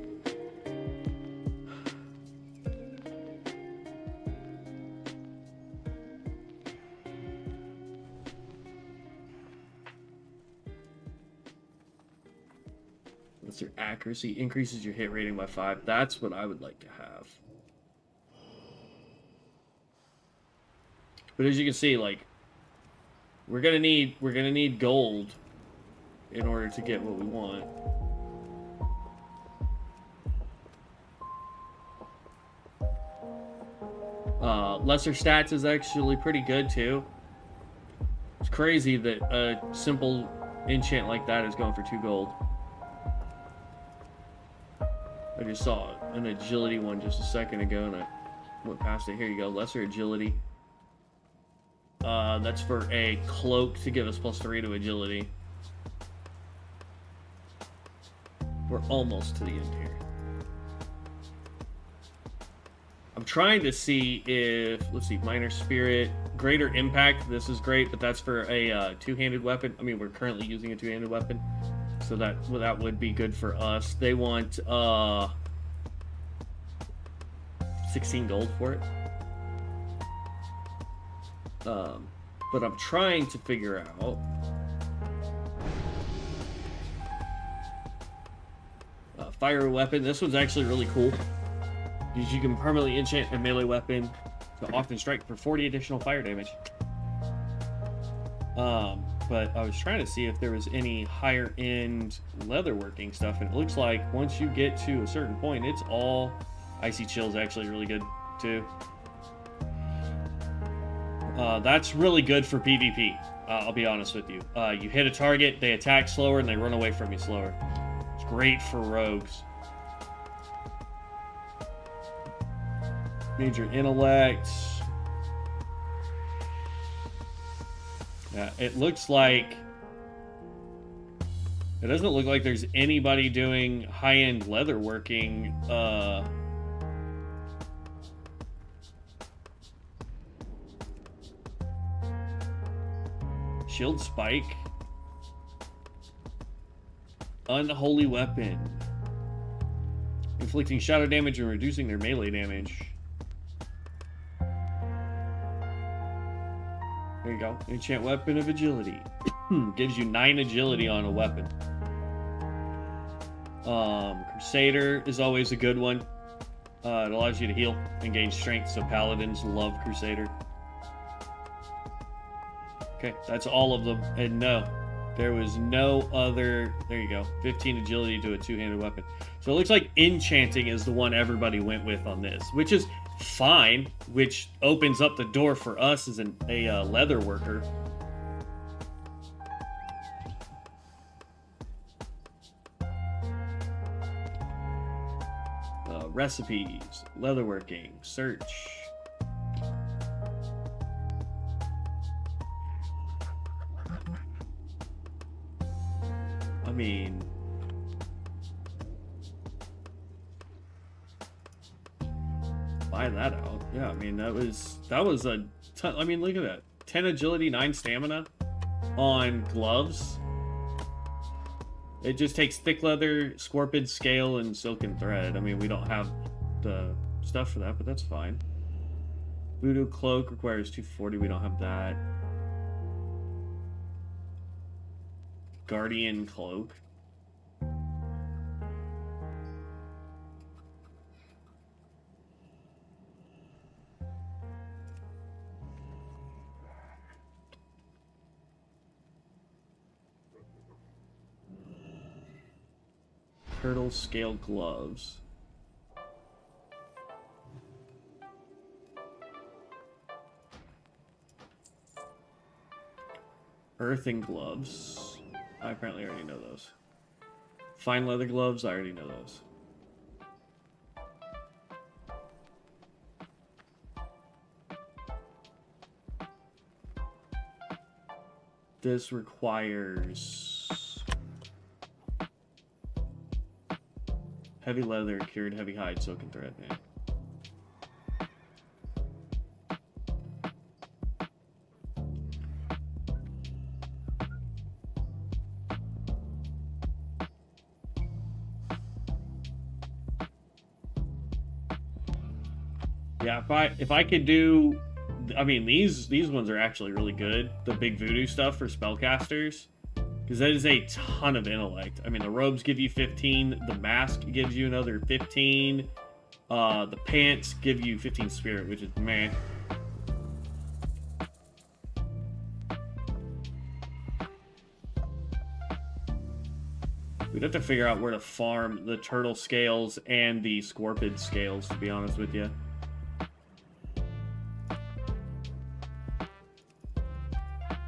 Your accuracy increases your hit rating by 5. That's what I would like to have. But as you can see, like, we're gonna need gold in order to get what we want. Lesser stats is actually pretty good too. It's crazy that a simple enchant like that is going for 2 gold. I just saw an agility one just a second ago and I went past it. Here you go, lesser agility. That's for a cloak to give us +3 to agility. We're almost to the end here. I'm trying to see if, let's see, minor spirit, greater impact. This is great, but that's for a two-handed weapon. I mean, we're currently using a two-handed weapon. So that would be good for us. They want 16 gold for it. But I'm trying to figure out fire weapon. This one's actually really cool because you can permanently enchant a melee weapon to often strike for 40 additional fire damage. But I was trying to see if there was any higher end leatherworking stuff, and it looks like once you get to a certain point, it's all Icy Chill's actually really good too. That's really good for PvP. I'll be honest with you. You hit a target, they attack slower, and they run away from you slower. It's great for rogues. Major intellect. Yeah, it looks like... It doesn't look like there's anybody doing high-end leatherworking. Shield Spike. Unholy Weapon. Inflicting shadow damage and reducing their melee damage. There you go. Enchant Weapon of Agility. Gives you 9 agility on a weapon. Crusader is always a good one. It allows you to heal and gain strength, so paladins love Crusader. Okay, that's all of them. And no, there was no other... There you go. 15 agility to a two-handed weapon. So it looks like enchanting is the one everybody went with on this, which is fine, which opens up the door for us as a leather worker. Recipes, leatherworking, search. I mean, buy that out. Yeah, I mean that was a ton. I mean, look at that. 10 agility, 9 stamina on gloves. It just takes thick leather, scorpid scale, and silken thread. I mean, we don't have the stuff for that, but that's fine. Voodoo cloak requires 240. We don't have that. Guardian cloak. Turtle scale gloves. Earthing gloves. I apparently already know those. Fine leather gloves, I already know those. This requires heavy leather, cured heavy hide, silken thread, man. Yeah, if I could do, I mean, these ones are actually really good. The big voodoo stuff for spellcasters, because that is a ton of intellect. I mean, the robes give you 15, the mask gives you another 15, the pants give you 15 spirit, which is man. We'd have to figure out where to farm the turtle scales and the scorpid scales, to be honest with you.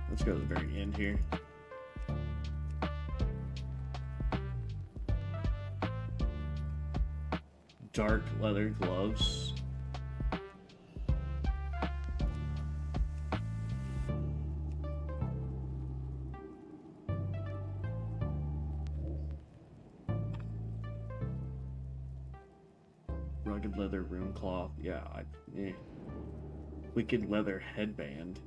Let's go to the very end here. Dark leather gloves. Rugged leather rune cloth. Yeah, Wicked leather headband.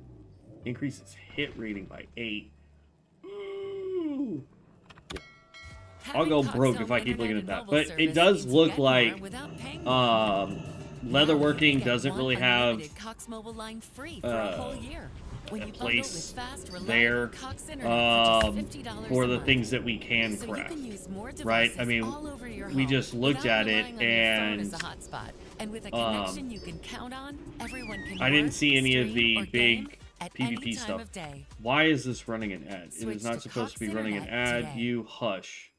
Increases hit rating by 8. Ooh. Yeah. I'll go broke if I keep looking at that. But it does look like leatherworking doesn't really have a place there for the things that we can craft, right? I mean, we just looked at it and I didn't see any of the big PvP stuff. Why is this running an ad? It is not supposed to be running an ad. You hush.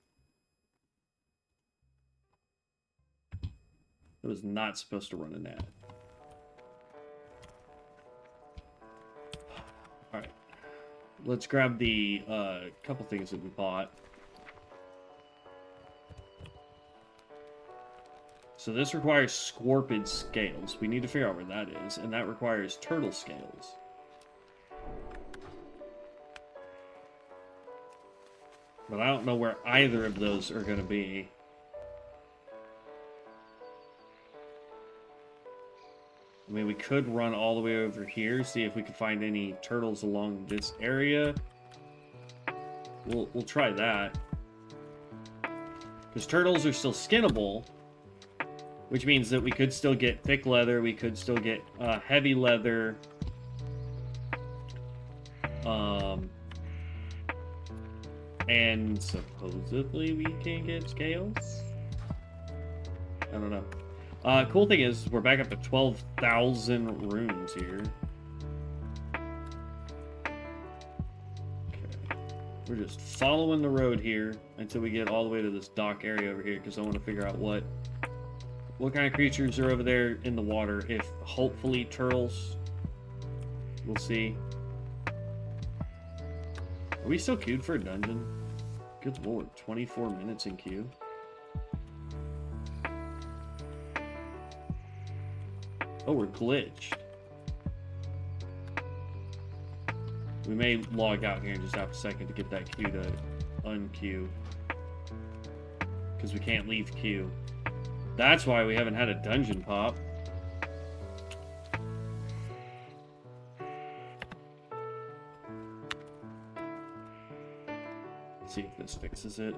It was not supposed to run an ad. Alright. Let's grab the couple things that we bought. So this requires scorpid scales. We need to figure out where that is, and that requires turtle scales. But I don't know where either of those are going to be. I mean, we could run all the way over here, see if we can find any turtles along this area. We'll try that. Because turtles are still skinnable, which means that we could still get thick leather, we could still get heavy leather. And supposedly we can get scales? I don't know. Cool thing is, we're back up to 12,000 runes here. Okay. We're just following the road here until we get all the way to this dock area over here, because I want to figure out what kind of creatures are over there in the water. If hopefully turtles. We'll see. Are we still queued for a dungeon? Good lord, 24 minutes in queue. Oh, we're glitched. We may log out here in just half a second to get that queue to unqueue. Because we can't leave queue. That's why we haven't had a dungeon pop. Let's see if this fixes it.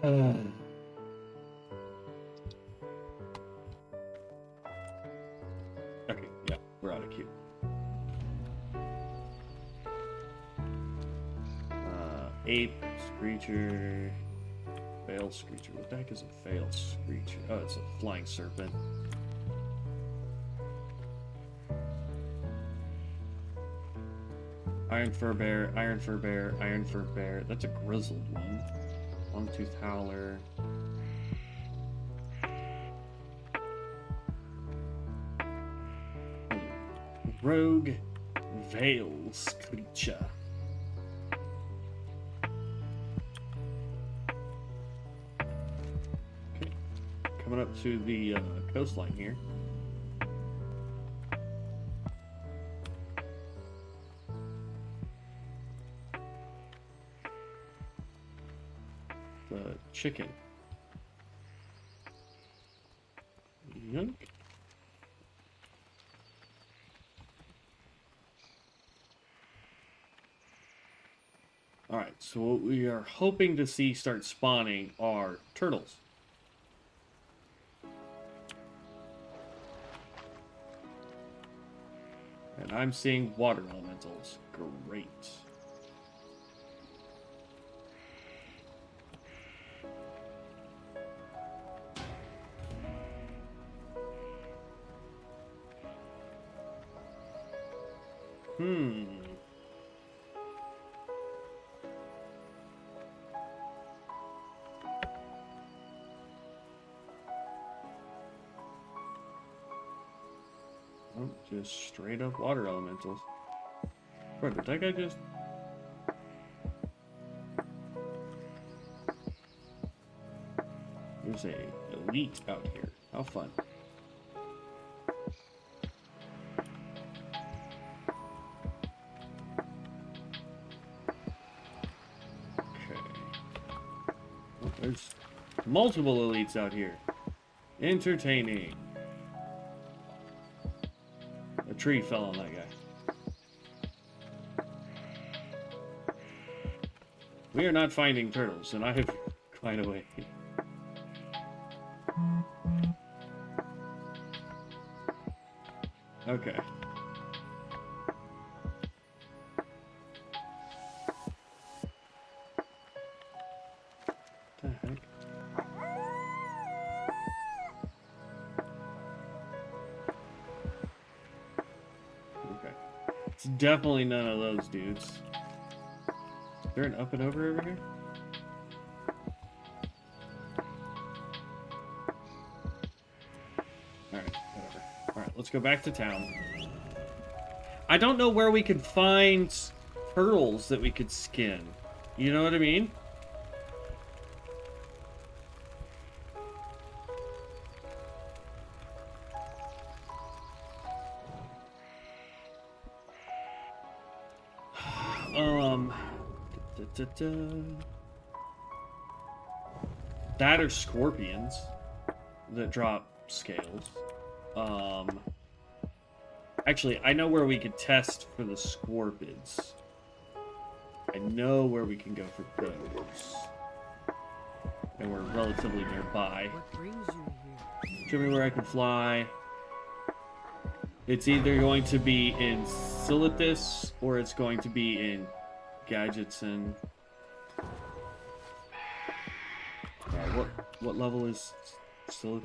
Okay, yeah, we're out of queue. Ape, Screecher, Veil Screecher. What the heck is a Veil Screecher? Oh, it's a flying serpent. Iron Fur Bear, Iron Fur Bear, Iron Fur Bear. That's a grizzled one. Long-toothed Howler. Rogue Veil Screecher. Okay. Coming up to the coastline here. The chicken. Yoink. Alright, so what we are hoping to see start spawning are turtles. And I'm seeing water elementals. Great. Oh, just straight up water elementals. Bro, did that guy just... There's a elite out here. How fun. There's multiple elites out here. Entertaining. A tree fell on that guy. We are not finding turtles, and I have quite a way. Okay. What the heck? Okay. It's definitely none of those dudes. Is there an up and over over here? Alright, whatever. Alright, let's go back to town. I don't know where we could find pearls that we could skin. You know what I mean? That are scorpions that drop scales. Actually, I know where we could test for the scorpids. I know where we can go for those. And we're relatively nearby. What brings you here? Show me where I can fly. It's either going to be in Silithus or it's going to be in Gadgetson. What level is Silithus?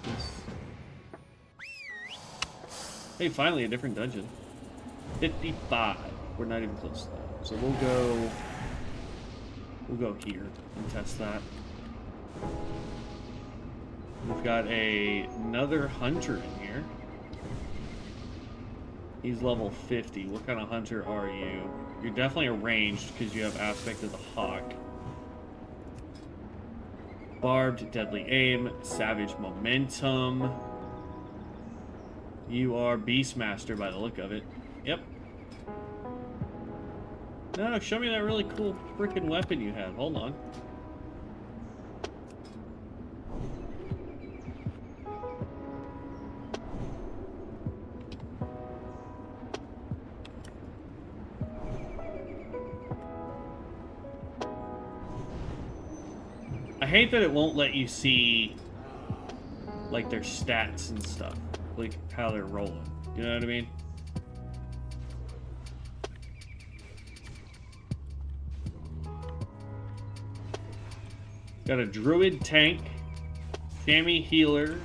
Hey, finally a different dungeon. 55. We're not even close to that. So we'll go here and test that. We've got another hunter in here. He's level 50. What kind of hunter are you? You're definitely a ranged because you have aspect of the hawk. Barbed, deadly aim, savage momentum. You are Beastmaster by the look of it. Yep. No, show me that really cool freaking weapon you have. Hold on. I hate that it won't let you see, like, their stats and stuff. Like, how they're rolling. You know what I mean? Got a druid tank, chamois healer.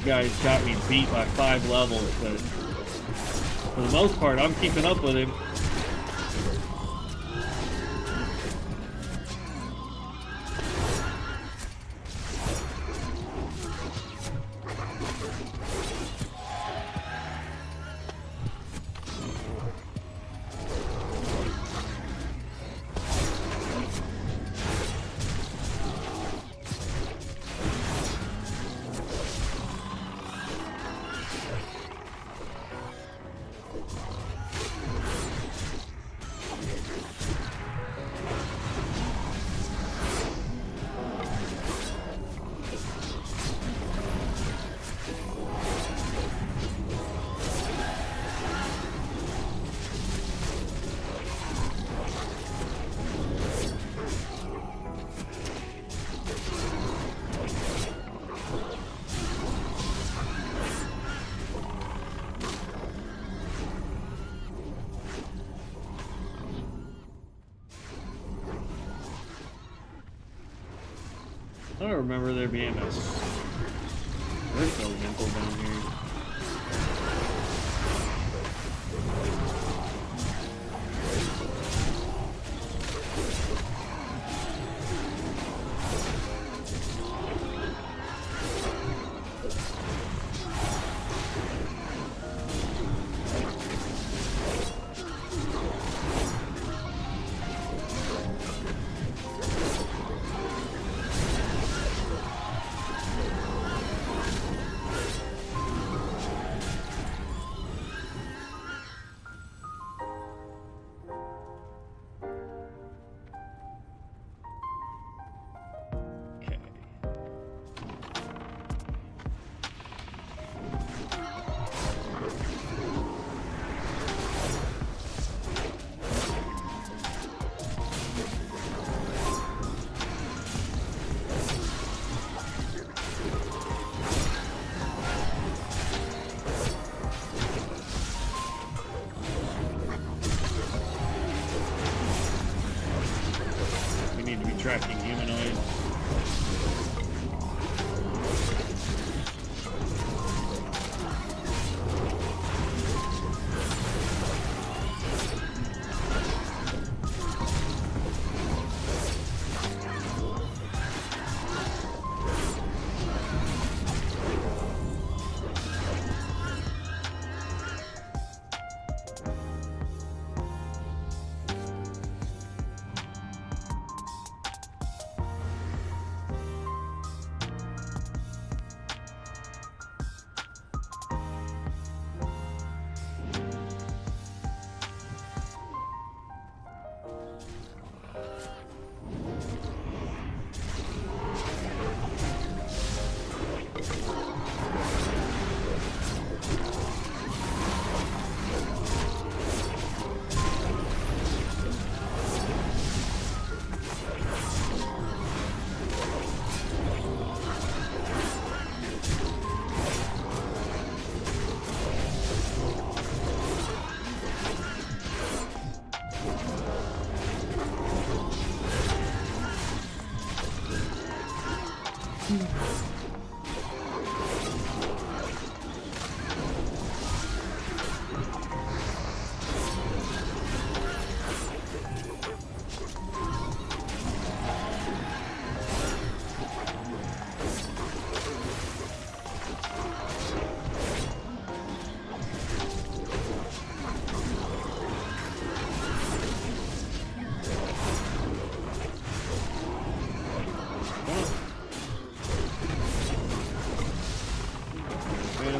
Guys got me beat by 5 levels, but for the most part, I'm keeping up with him. I don't remember there being a earth elemental down here. need to be tracking humanoids.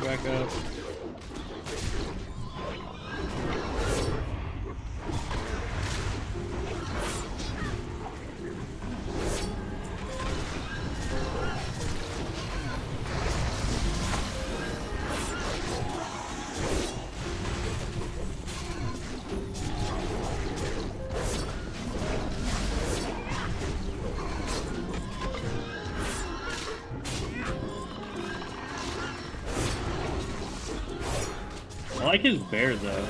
Back up. I like his bear though.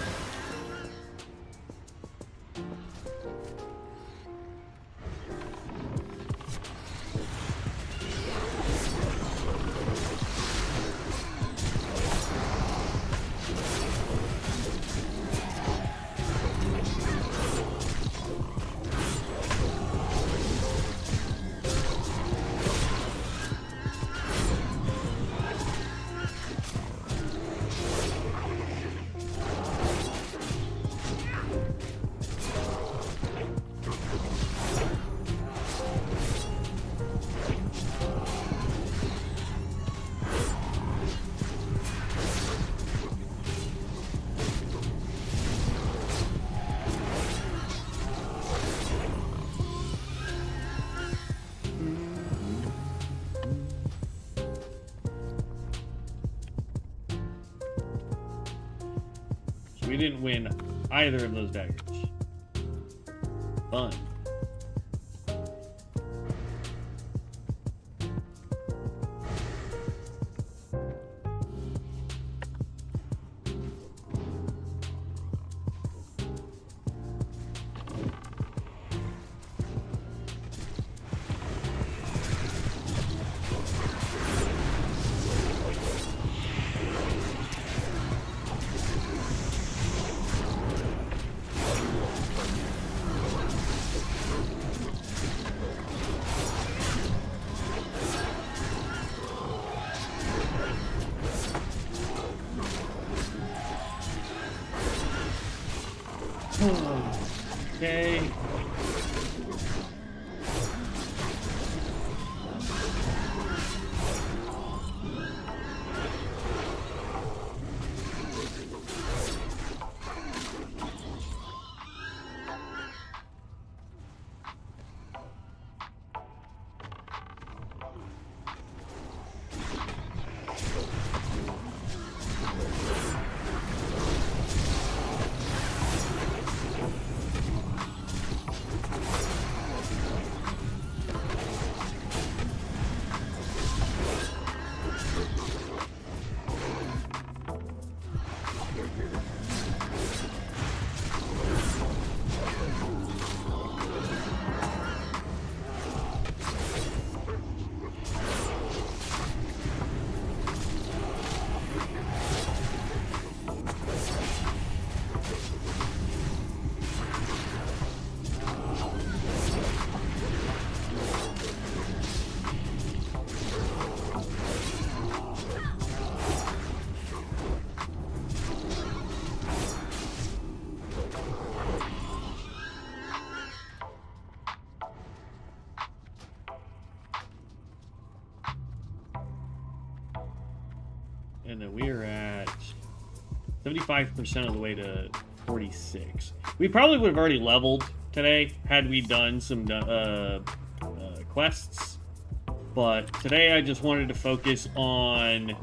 We didn't win either of those daggers. Fun. then we are at 75% of the way to 46. We probably would have already leveled today had we done some quests, but today I just wanted to focus on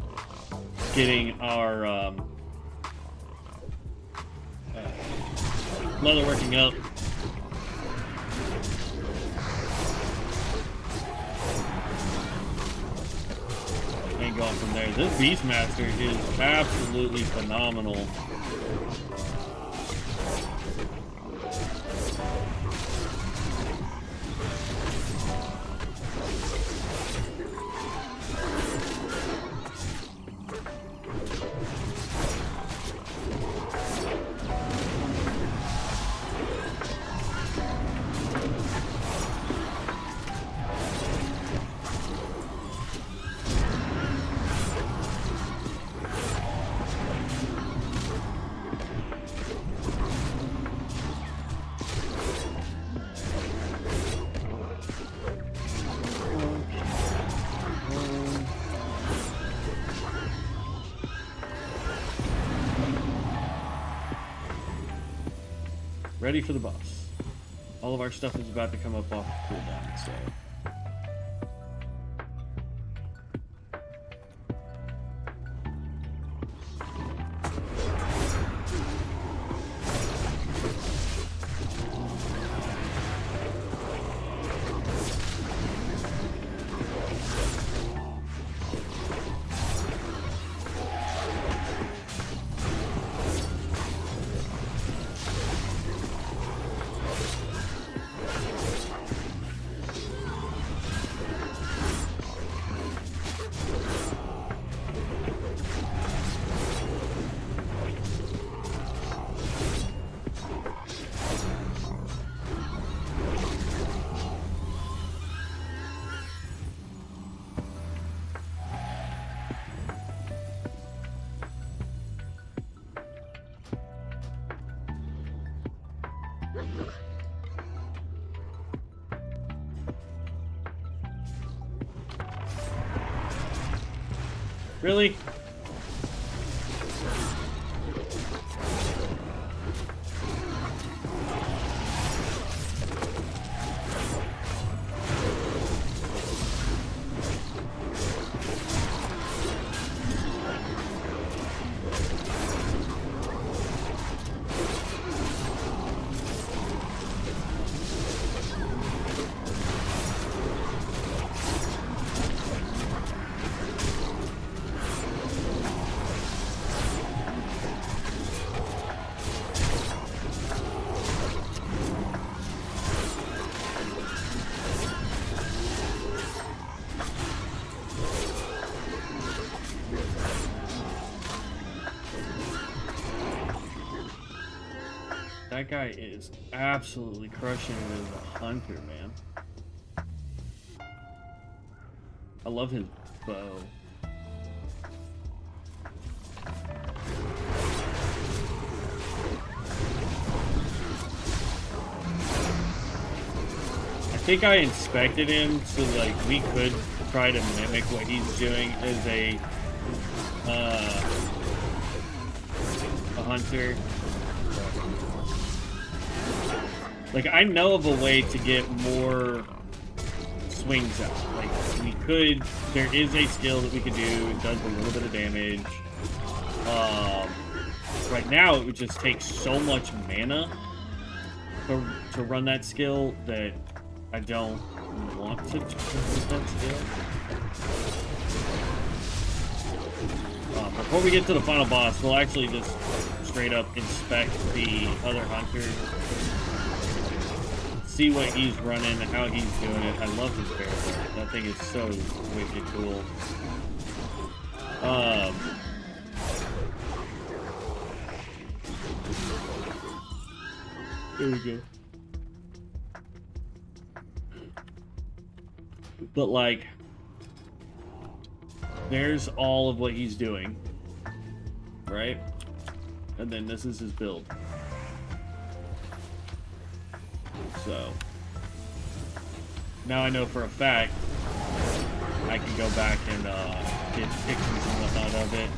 getting our leatherworking up. And going from there. This Beastmaster is absolutely phenomenal. Ready for the boss. All of our stuff is about to come up off the cooldown, so. Really? That guy is absolutely crushing it as a hunter, man. I love his bow. I think I inspected him so like we could try to mimic what he's doing as a hunter. Like, I know of a way to get more swings out. Like, we could, there is a skill that we could do, it does a little bit of damage. Right now, it would just take so much mana to run that skill that I don't want to use that skill. Before we get to the final boss, we'll actually just straight up inspect the other hunters. See what he's running, how he's doing it. I love his character. That thing is so wicked cool. There we go. But like, there's all of what he's doing, right? And then this is his build. So now I know for a fact I can go back and get pictures and whatnot of it.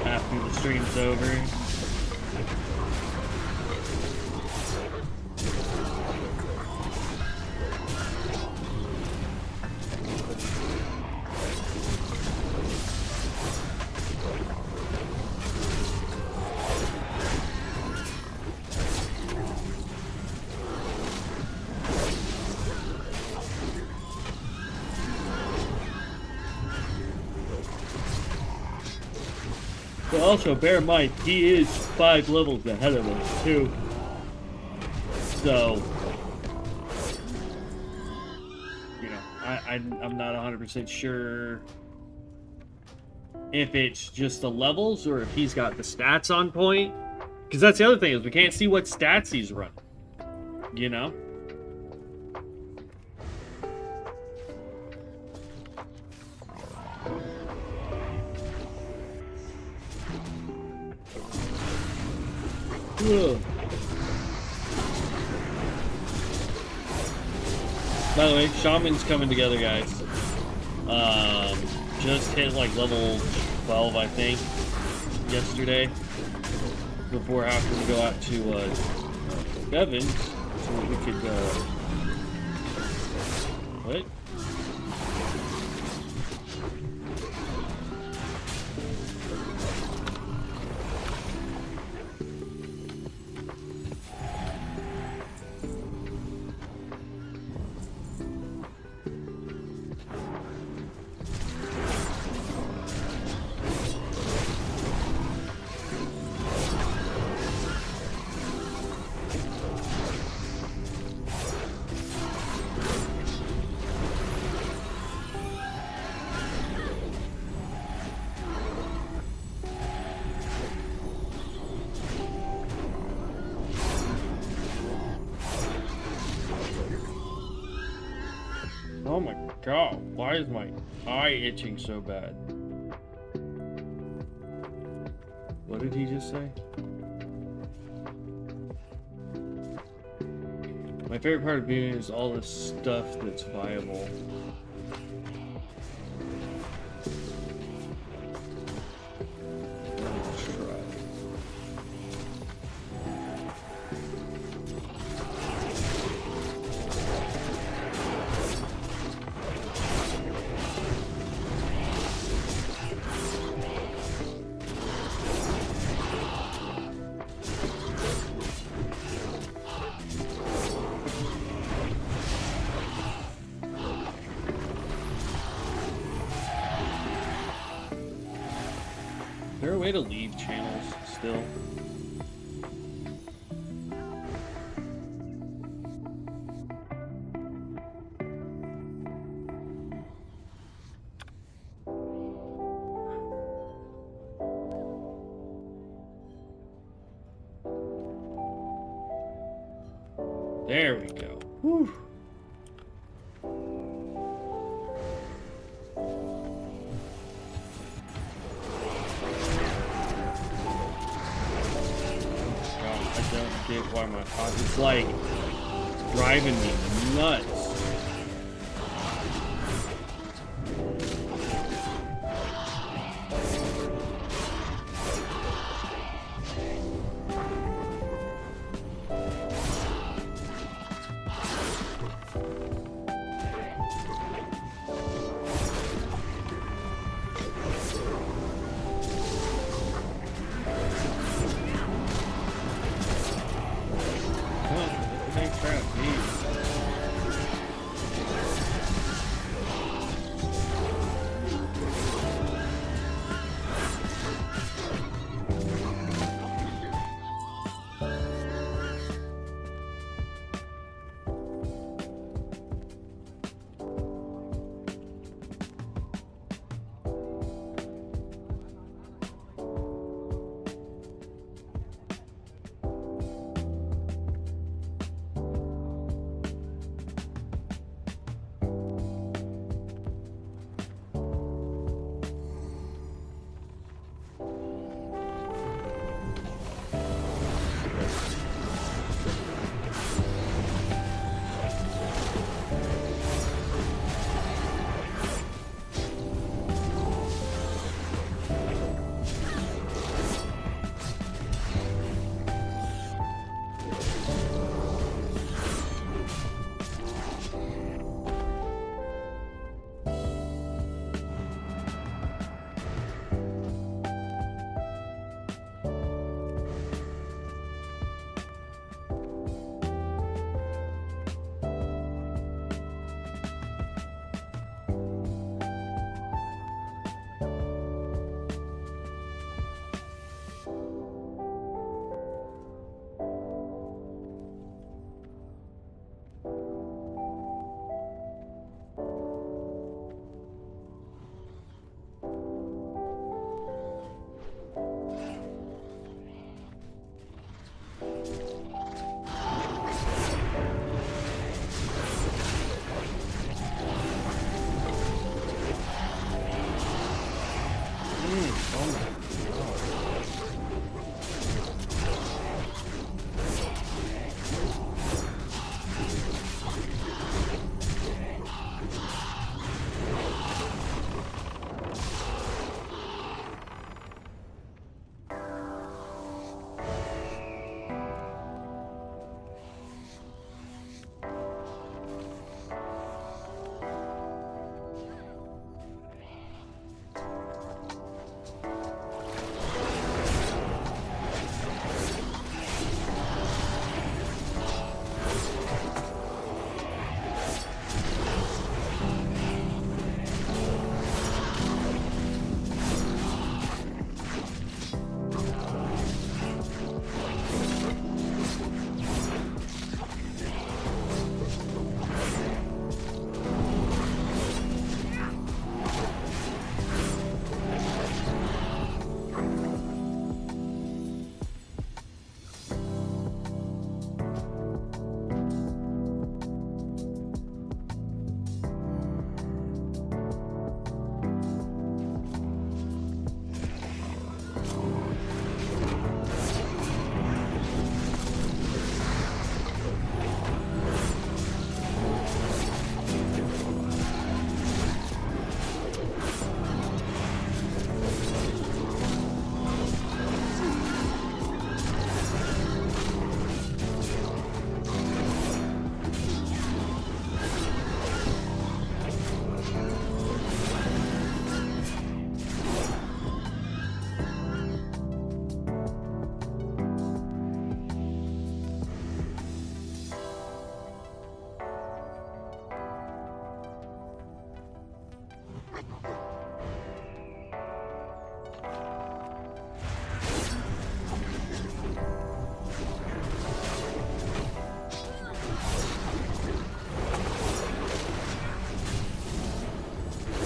after the stream's over. But also, bear in mind, he is 5 levels ahead of us, too. So, you know, I'm not 100% sure if it's just the levels or if he's got the stats on point. Because that's the other thing, is we can't see what stats he's running. You know? Ugh. By the way, Shaman's coming together, guys. Just hit like level 12, I think, yesterday. Before having to go out to Evans, so we could. What? Oh my god, why is my eye itching so bad? What did he just say? My favorite part of being is all the stuff that's viable. Let's try. Is there a way to leave channels still? There we go. Whew. Why my it's like driving me nuts.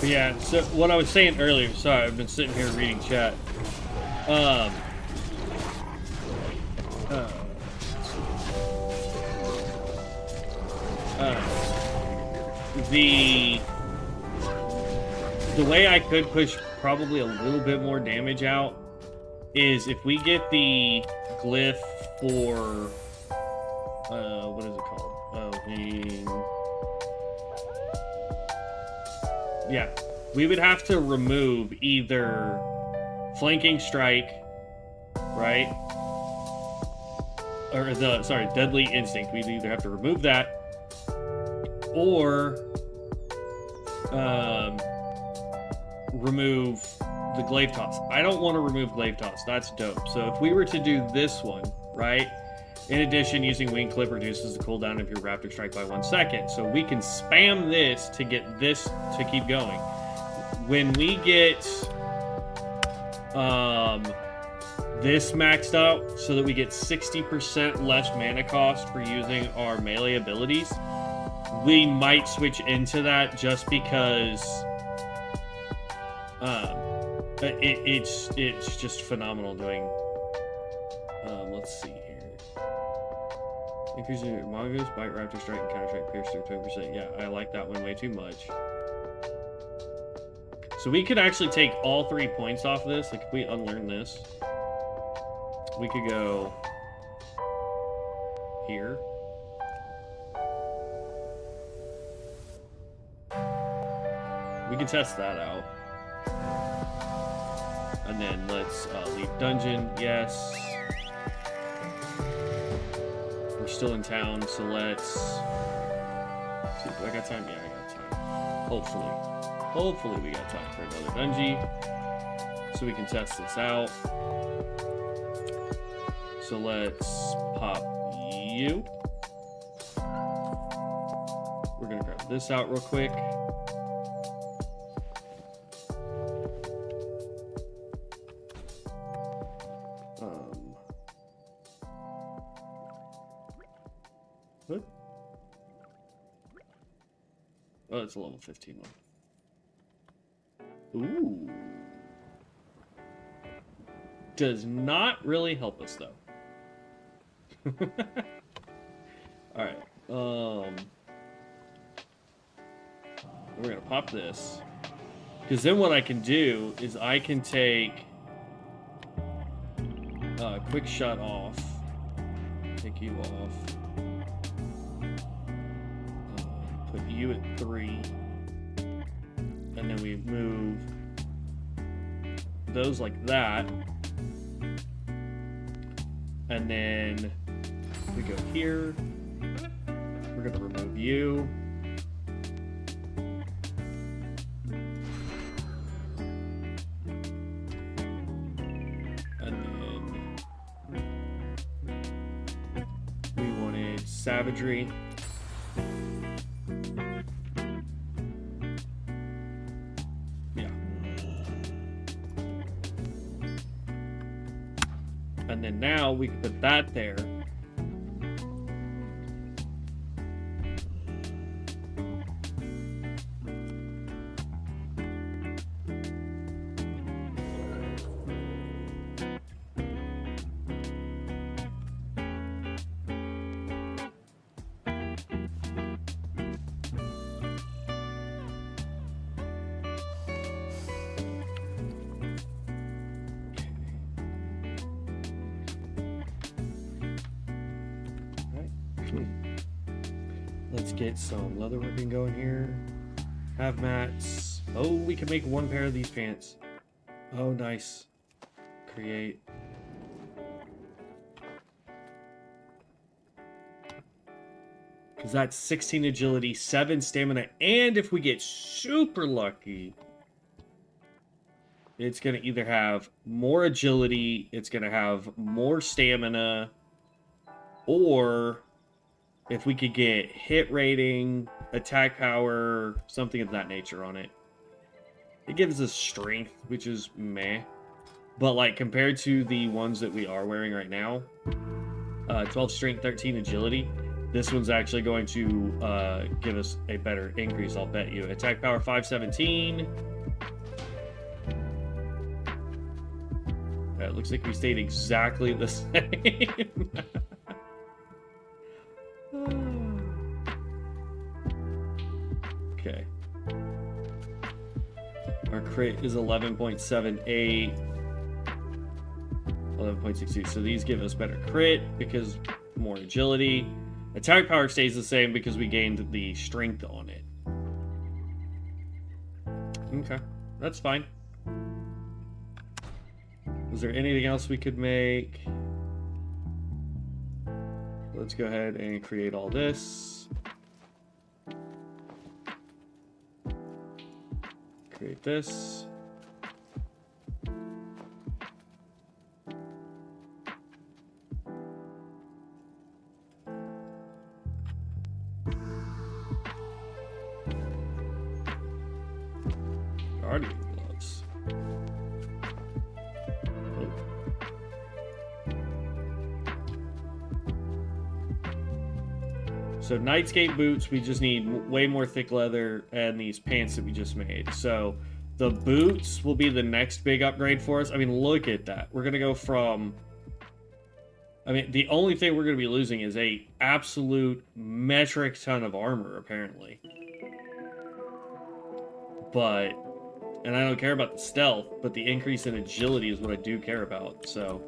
Yeah, so what I was saying earlier, sorry, I've been sitting here reading chat. The way I could push probably a little bit more damage out is if we get the glyph for what is it called? Yeah, we would have to remove either flanking strike, right? Or deadly instinct. We'd either have to remove that or remove the glaive toss. I don't want to remove glaive toss. That's dope. So if we were to do this one, right? In addition, using wing clip reduces the cooldown of your raptor strike by 1 second. So we can spam this to get this to keep going. When we get this maxed out so that we get 60% less mana cost for using our melee abilities, we might switch into that just because it's just phenomenal doing. Let's see here. Increasing your mongoose, bite, raptor strike, and counter strike pierce through 20%. Yeah, I like that one way too much. So we could actually take all 3 points off this. Like if we unlearn this, we could go here. We can test that out. And then let's leave dungeon. Yes. We're still in town, so let's see. Do I got time? Yeah, I got time. Hopefully we got time for another dungeon. So we can test this out. So let's pop you. We're gonna grab this out real quick. What? Oh, it's a level 15 one. Ooh. Does not really help us, though. Alright. We're gonna pop this. Because then what I can do is I can take a quick shot off. Take you off. Put you at 3. And then we move those like that. And then we go here. We're gonna remove you. And then we wanted savagery. Yeah. And then now we can put that there. Let's get some leatherworking going here. Have mats. Oh, we can make one pair of these pants. Oh, nice. Create. Because that's 16 agility, 7 stamina, and if we get super lucky, it's going to either have more agility, it's going to have more stamina, or if we could get hit rating, attack power, something of that nature on it. It gives us strength, which is meh. But like compared to the ones that we are wearing right now, 12 strength, 13 agility, this one's actually going to give us a better increase, I'll bet you. Attack power 517. It looks like we stayed exactly the same. Okay. Our crit is 11.78. 11.62. So these give us better crit because more agility. Attack power stays the same because we gained the strength on it. Okay. That's fine. Was there anything else we could make? Let's go ahead and create all this. Create this. Guardian gloves. Oh. So Nightscape boots, we just need way more thick leather and these pants that we just made. So the boots will be the next big upgrade for us. I mean, look at that. We're going to go from... I mean, the only thing we're going to be losing is a absolute metric ton of armor, apparently. But... And I don't care about the stealth, but the increase in agility is what I do care about. So,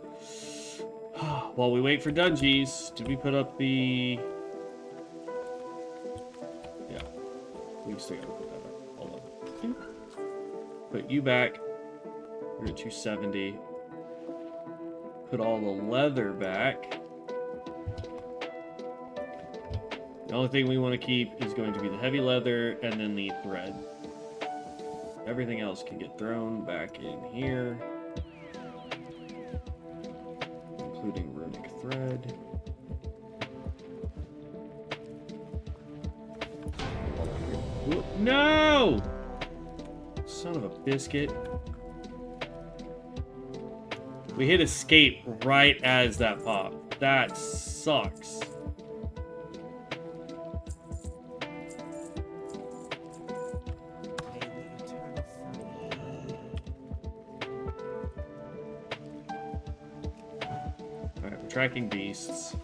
while we wait for Dungeons, did we put up the... Yeah. We still gotta put that up. Hold on. Put you back. We're at 270. Put all the leather back. The only thing we want to keep is going to be the heavy leather and then the thread. Everything else can get thrown back in here, including runic thread. Whoop, no! Son of a biscuit. We hit escape right as that popped. That sucks. Tracking beasts.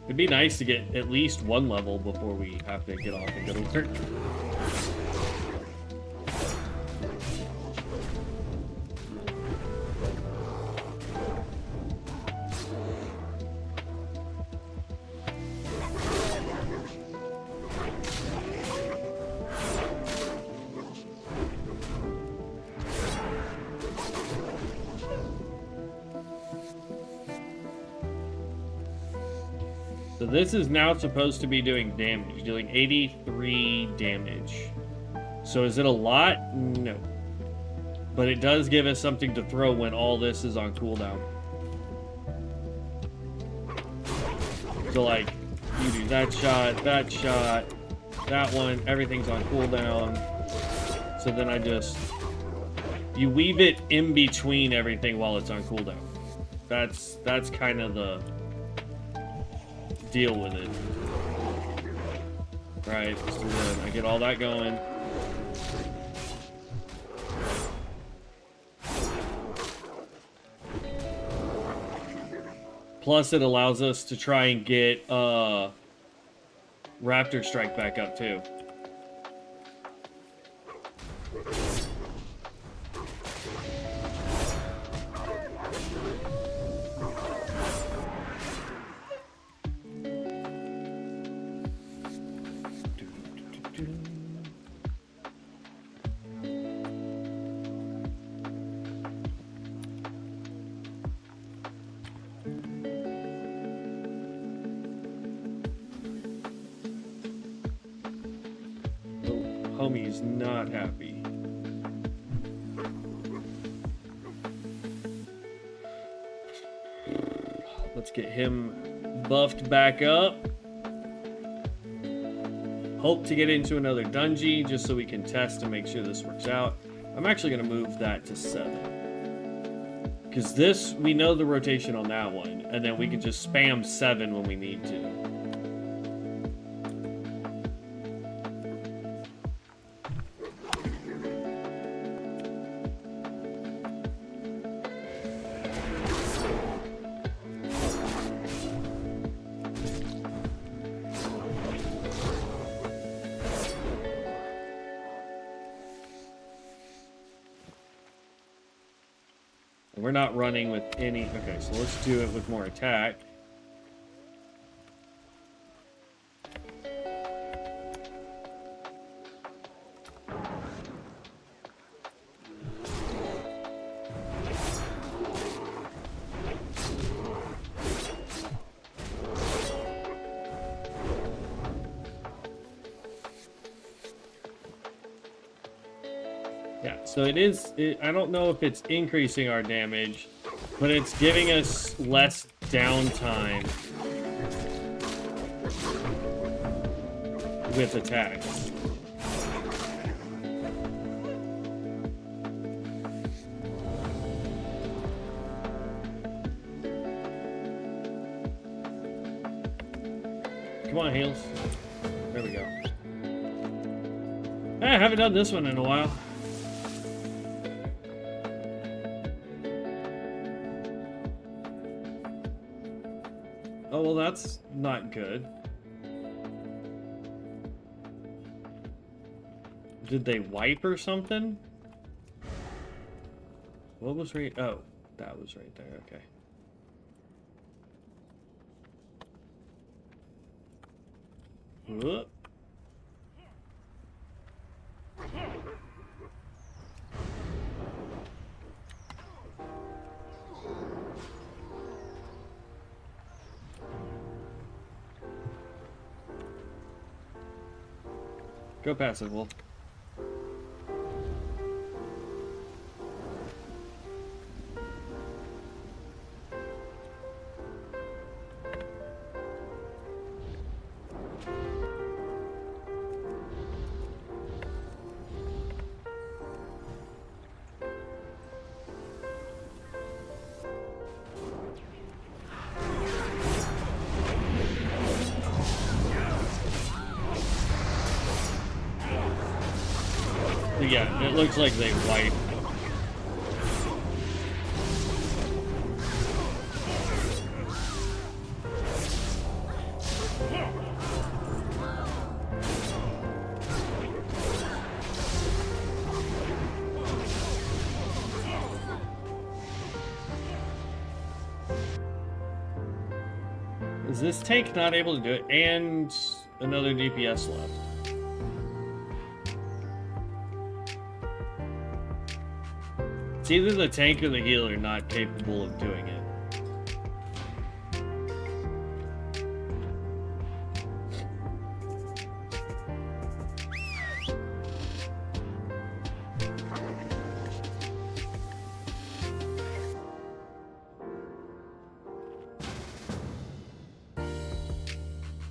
It'd be nice to get at least one level before we have to get off and go to work. So this is now supposed to be doing damage, dealing 83 damage. So is it a lot? No. But it does give us something to throw when all this is on cooldown. So like, you do that shot, that one, everything's on cooldown. So then you weave it in between everything while it's on cooldown. That's kind of the deal with it. Right, so then I get all that going. Plus it allows us to try and get Raptor Strike back up too. Homie's not happy. Let's get him buffed back up. Hope to get into another dungeon just so we can test and make sure this works out. I'm actually going to move that to 7. Because this, we know the rotation on that one. And then we can just spam 7 when we need to. We're not running with any... Okay, so let's do it with more attack. Yeah, so it is, I don't know if it's increasing our damage, but it's giving us less downtime with attacks. Come on, heals. There we go. I haven't done this one in a while. Oh, well, that's not good. Did they wipe or something? What was right? Oh, that was right there. Okay. Whoop. Go passive, Wolf. Yeah, it looks like they wiped. Is this tank not able to do it? And another DPS left. It's either the tank or the healer not capable of doing it.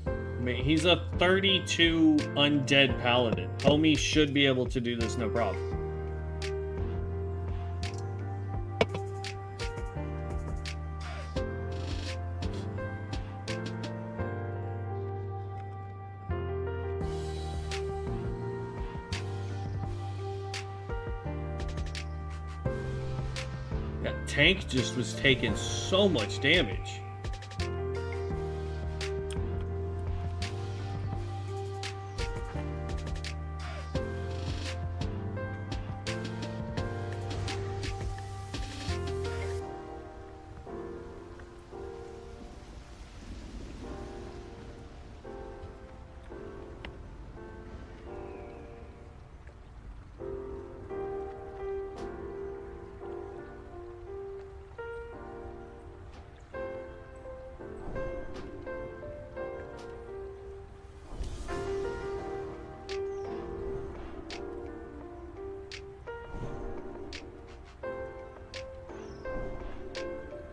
I mean, he's a 32 undead paladin. Homie should be able to do this no problem. That tank just was taking so much damage.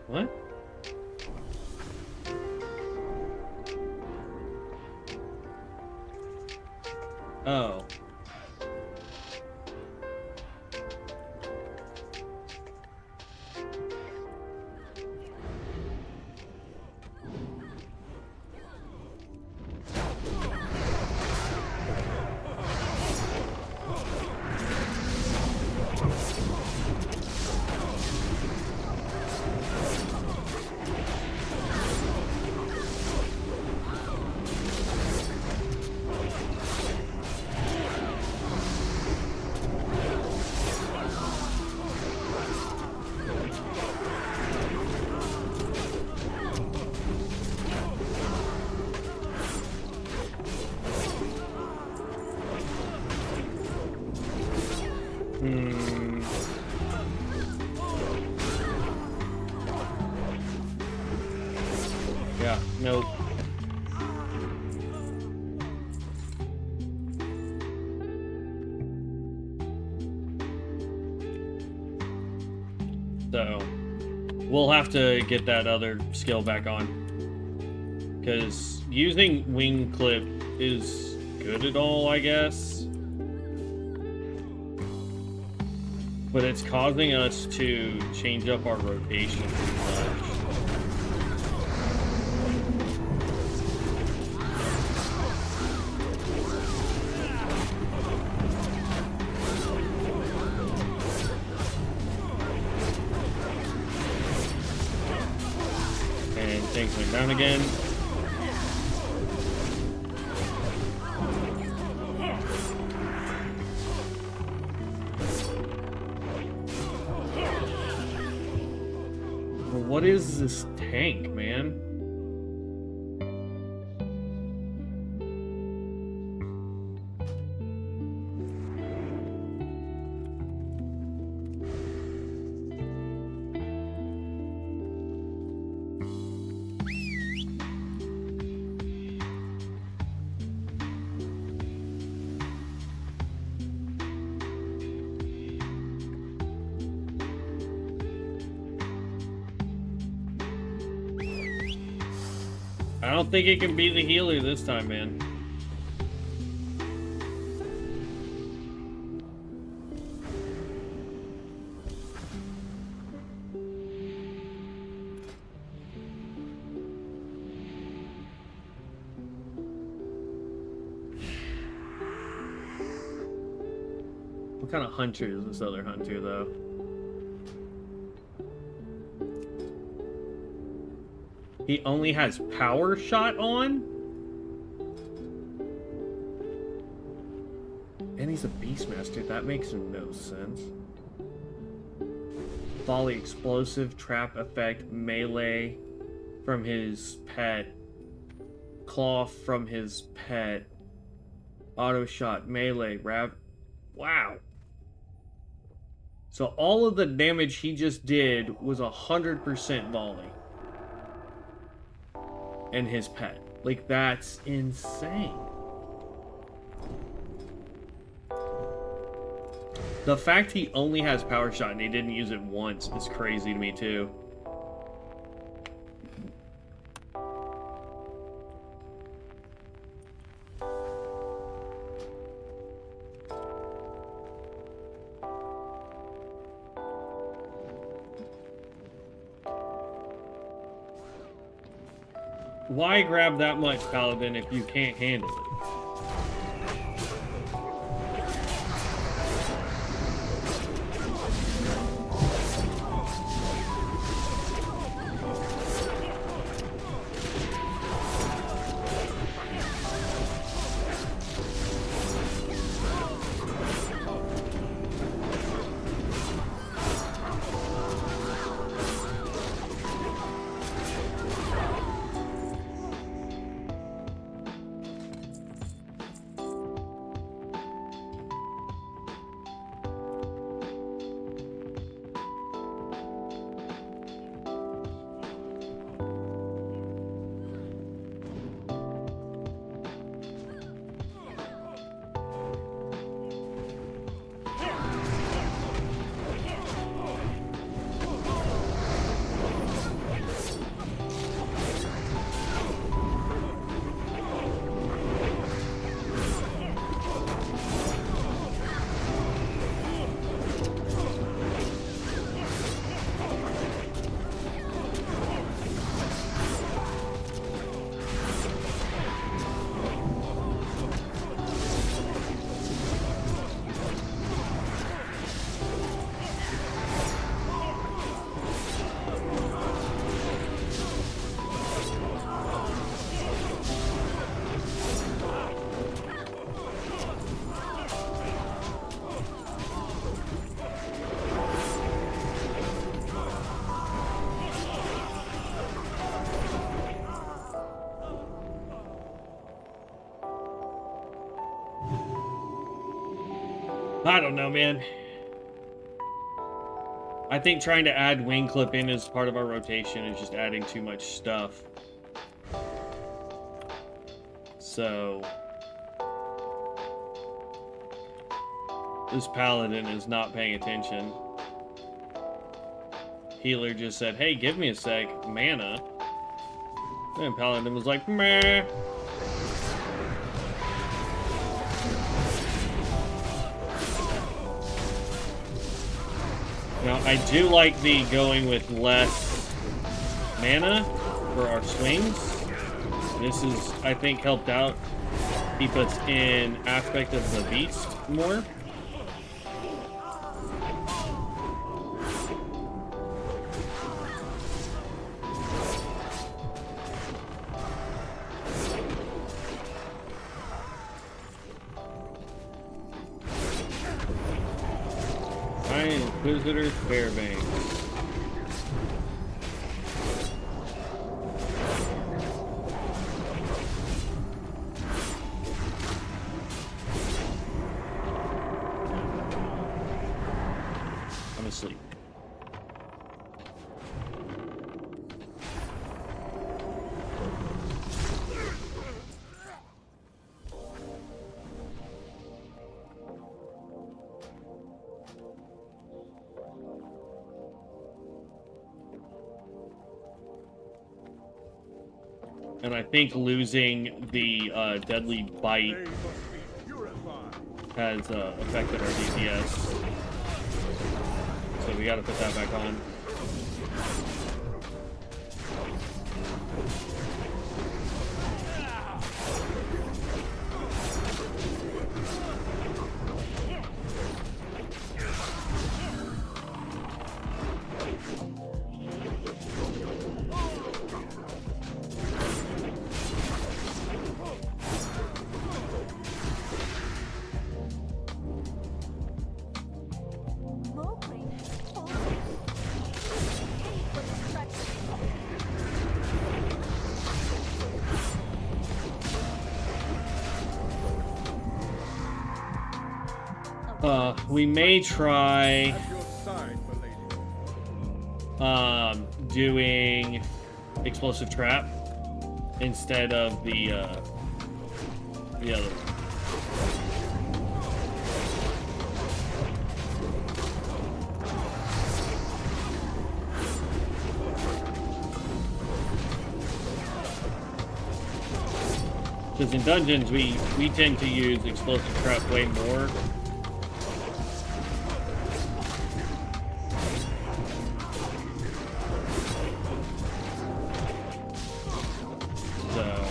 What? Oh. Yeah, nope. So, we'll have to get that other skill back on. Because using wing clip is good at all, I guess. But it's causing us to change up our rotation too much. And things went down again. What is this tank, man? I don't think it can be the healer this time, man. What kind of hunter is this other hunter, though? He only has power shot on? And he's a beastmaster. That makes no sense. Volley explosive, trap effect, melee from his pet, claw from his pet, auto shot, melee, wow. So all of the damage he just did was 100% volley. And his pet. Like, that's insane. The fact he only has power shot and he didn't use it once is crazy to me, too. Why grab that much, Paladin, if you can't handle it? I don't know, man. I think trying to add wing clip in as part of our rotation is just adding too much stuff. So this paladin is not paying attention. Healer just said, hey, give me a sec, mana. And paladin was like, meh. Now, I do like the going with less mana for our swings. This is, I think, helped out keep us in aspect of the beast more. Inquisitor Fairbanks. I'm asleep. And I think losing the deadly bite has affected our DPS. So we gotta put that back on. We may try At your side, my lady. doing explosive trap instead of the other one. Because in dungeons, we tend to use explosive trap way more. So,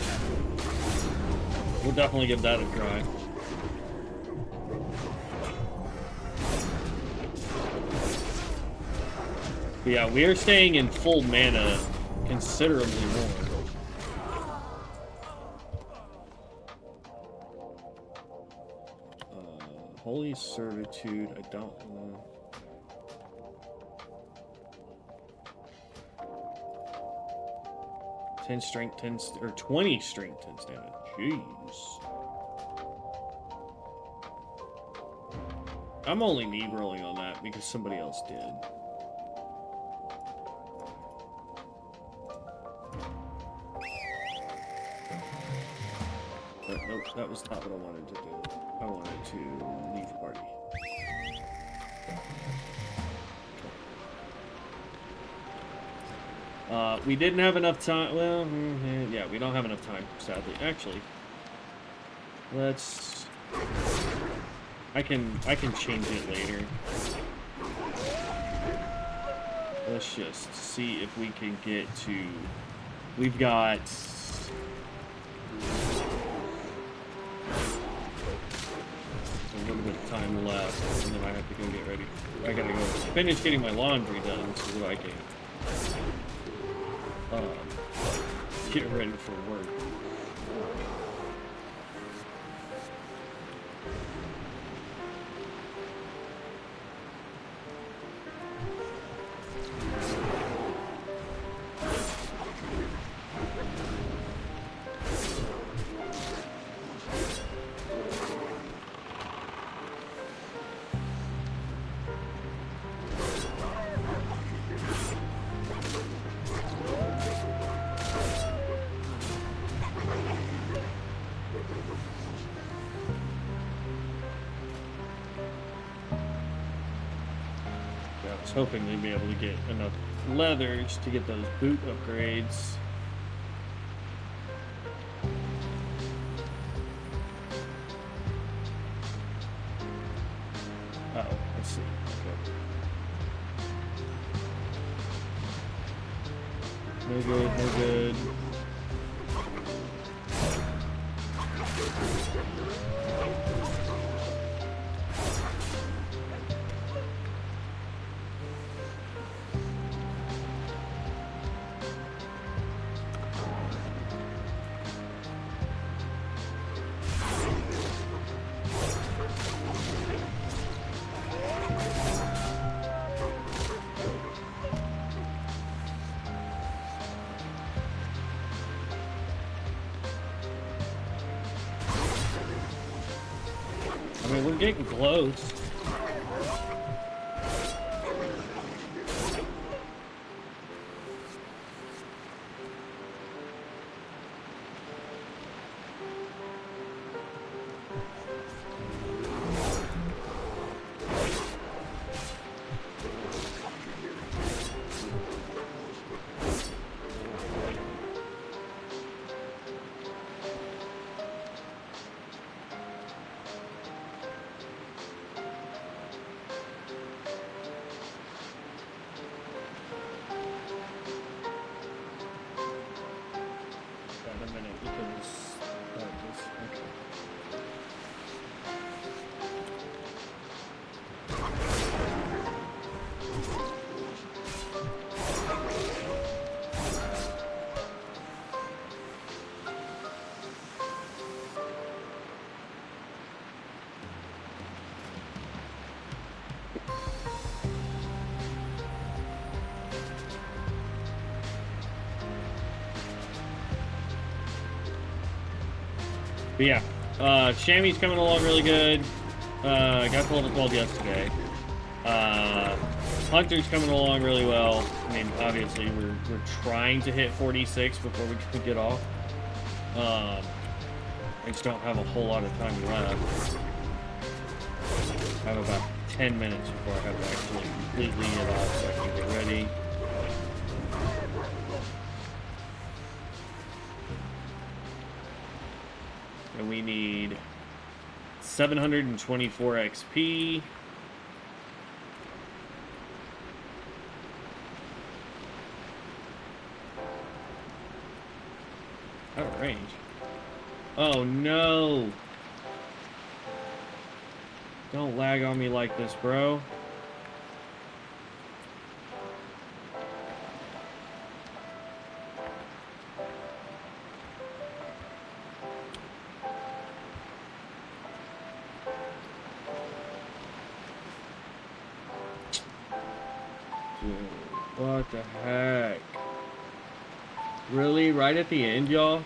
we'll definitely give that a try. But yeah, we are staying in full mana considerably more. Holy Servitude, I don't know. Ten strength, 10 or 20 strength, 10 stamina. Jeez. I'm only need rolling on that because somebody else did. But nope, that was not what I wanted to do. I wanted to leave the party. We didn't have enough time. Well, yeah, we don't have enough time, sadly. Actually, let's. I can change it later. Let's just see if we can get to. We've got. A little bit of time left, and then I have to go get ready. I gotta go finish getting my laundry done so that I can get ready for work. I was hoping they'd be able to get enough leathers to get those boot upgrades. Oh, let's see. Okay. No good, no good. I mean, we're getting close. But yeah, Shammy's coming along really good. got to level 12 yesterday. Hunter's coming along really well. I mean, obviously, we're trying to hit 46 before we can get off. I just don't have a whole lot of time left. I have about 10 minutes before I have to actually completely get off so I can get ready. And we need 724 XP. Out of range. Oh no! Don't lag on me like this, bro. Dude, what the heck? Really? Right at the end, y'all?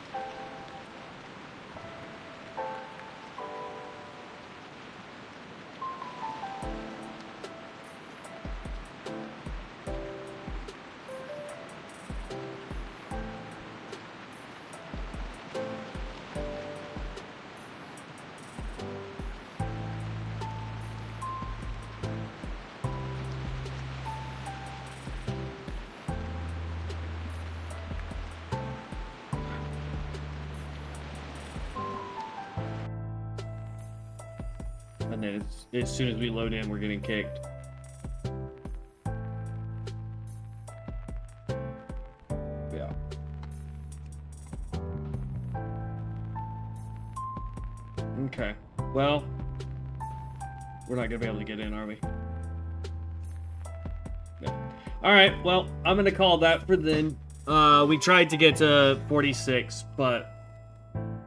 And then as soon as we load in, we're getting kicked. Yeah. Okay. Well, we're not going to be able to get in, are we? No. Alright, well, I'm going to call that for then. We tried to get to 46, but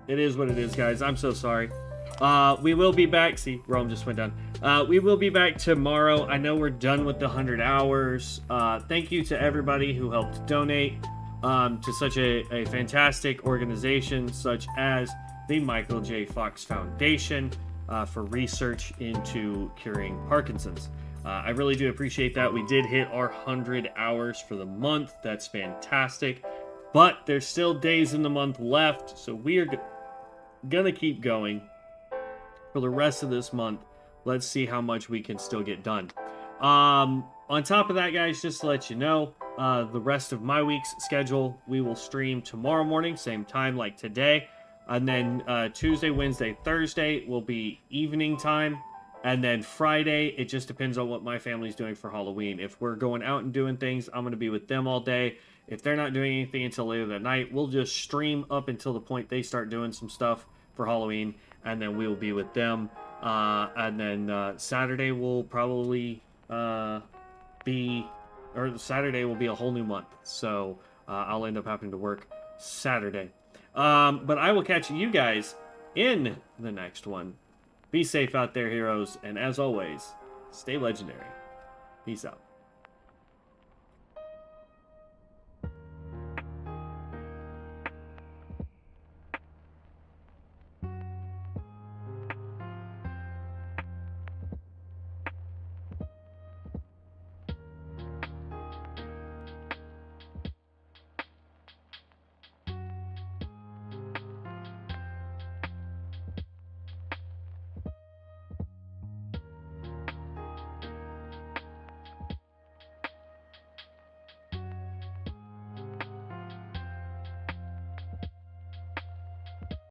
it is what it is, guys. I'm so sorry. We will be back. See, Rome just went down. We will be back tomorrow. I know we're done with the 100 hours. Thank you to everybody who helped donate to such a fantastic organization such as the Michael J. Fox Foundation for research into curing Parkinson's. I really do appreciate that. We did hit our 100 hours for the month. That's fantastic. But there's still days in the month left, so we are gonna keep going for the rest of this month. Let's see how much we can still get done. On top of that, guys, just to let you know, the rest of my week's schedule, we will stream tomorrow morning, same time like today. And then Tuesday, Wednesday, Thursday will be evening time. And then Friday, it just depends on what my family's doing for Halloween. If we're going out and doing things, I'm going to be with them all day. If they're not doing anything until later that night, we'll just stream up until the point they start doing some stuff for Halloween. And then we will be with them. And then Saturday will probably Saturday will be a whole new month. So I'll end up having to work Saturday. But I will catch you guys in the next one. Be safe out there, heroes. And as always, stay legendary. Peace out.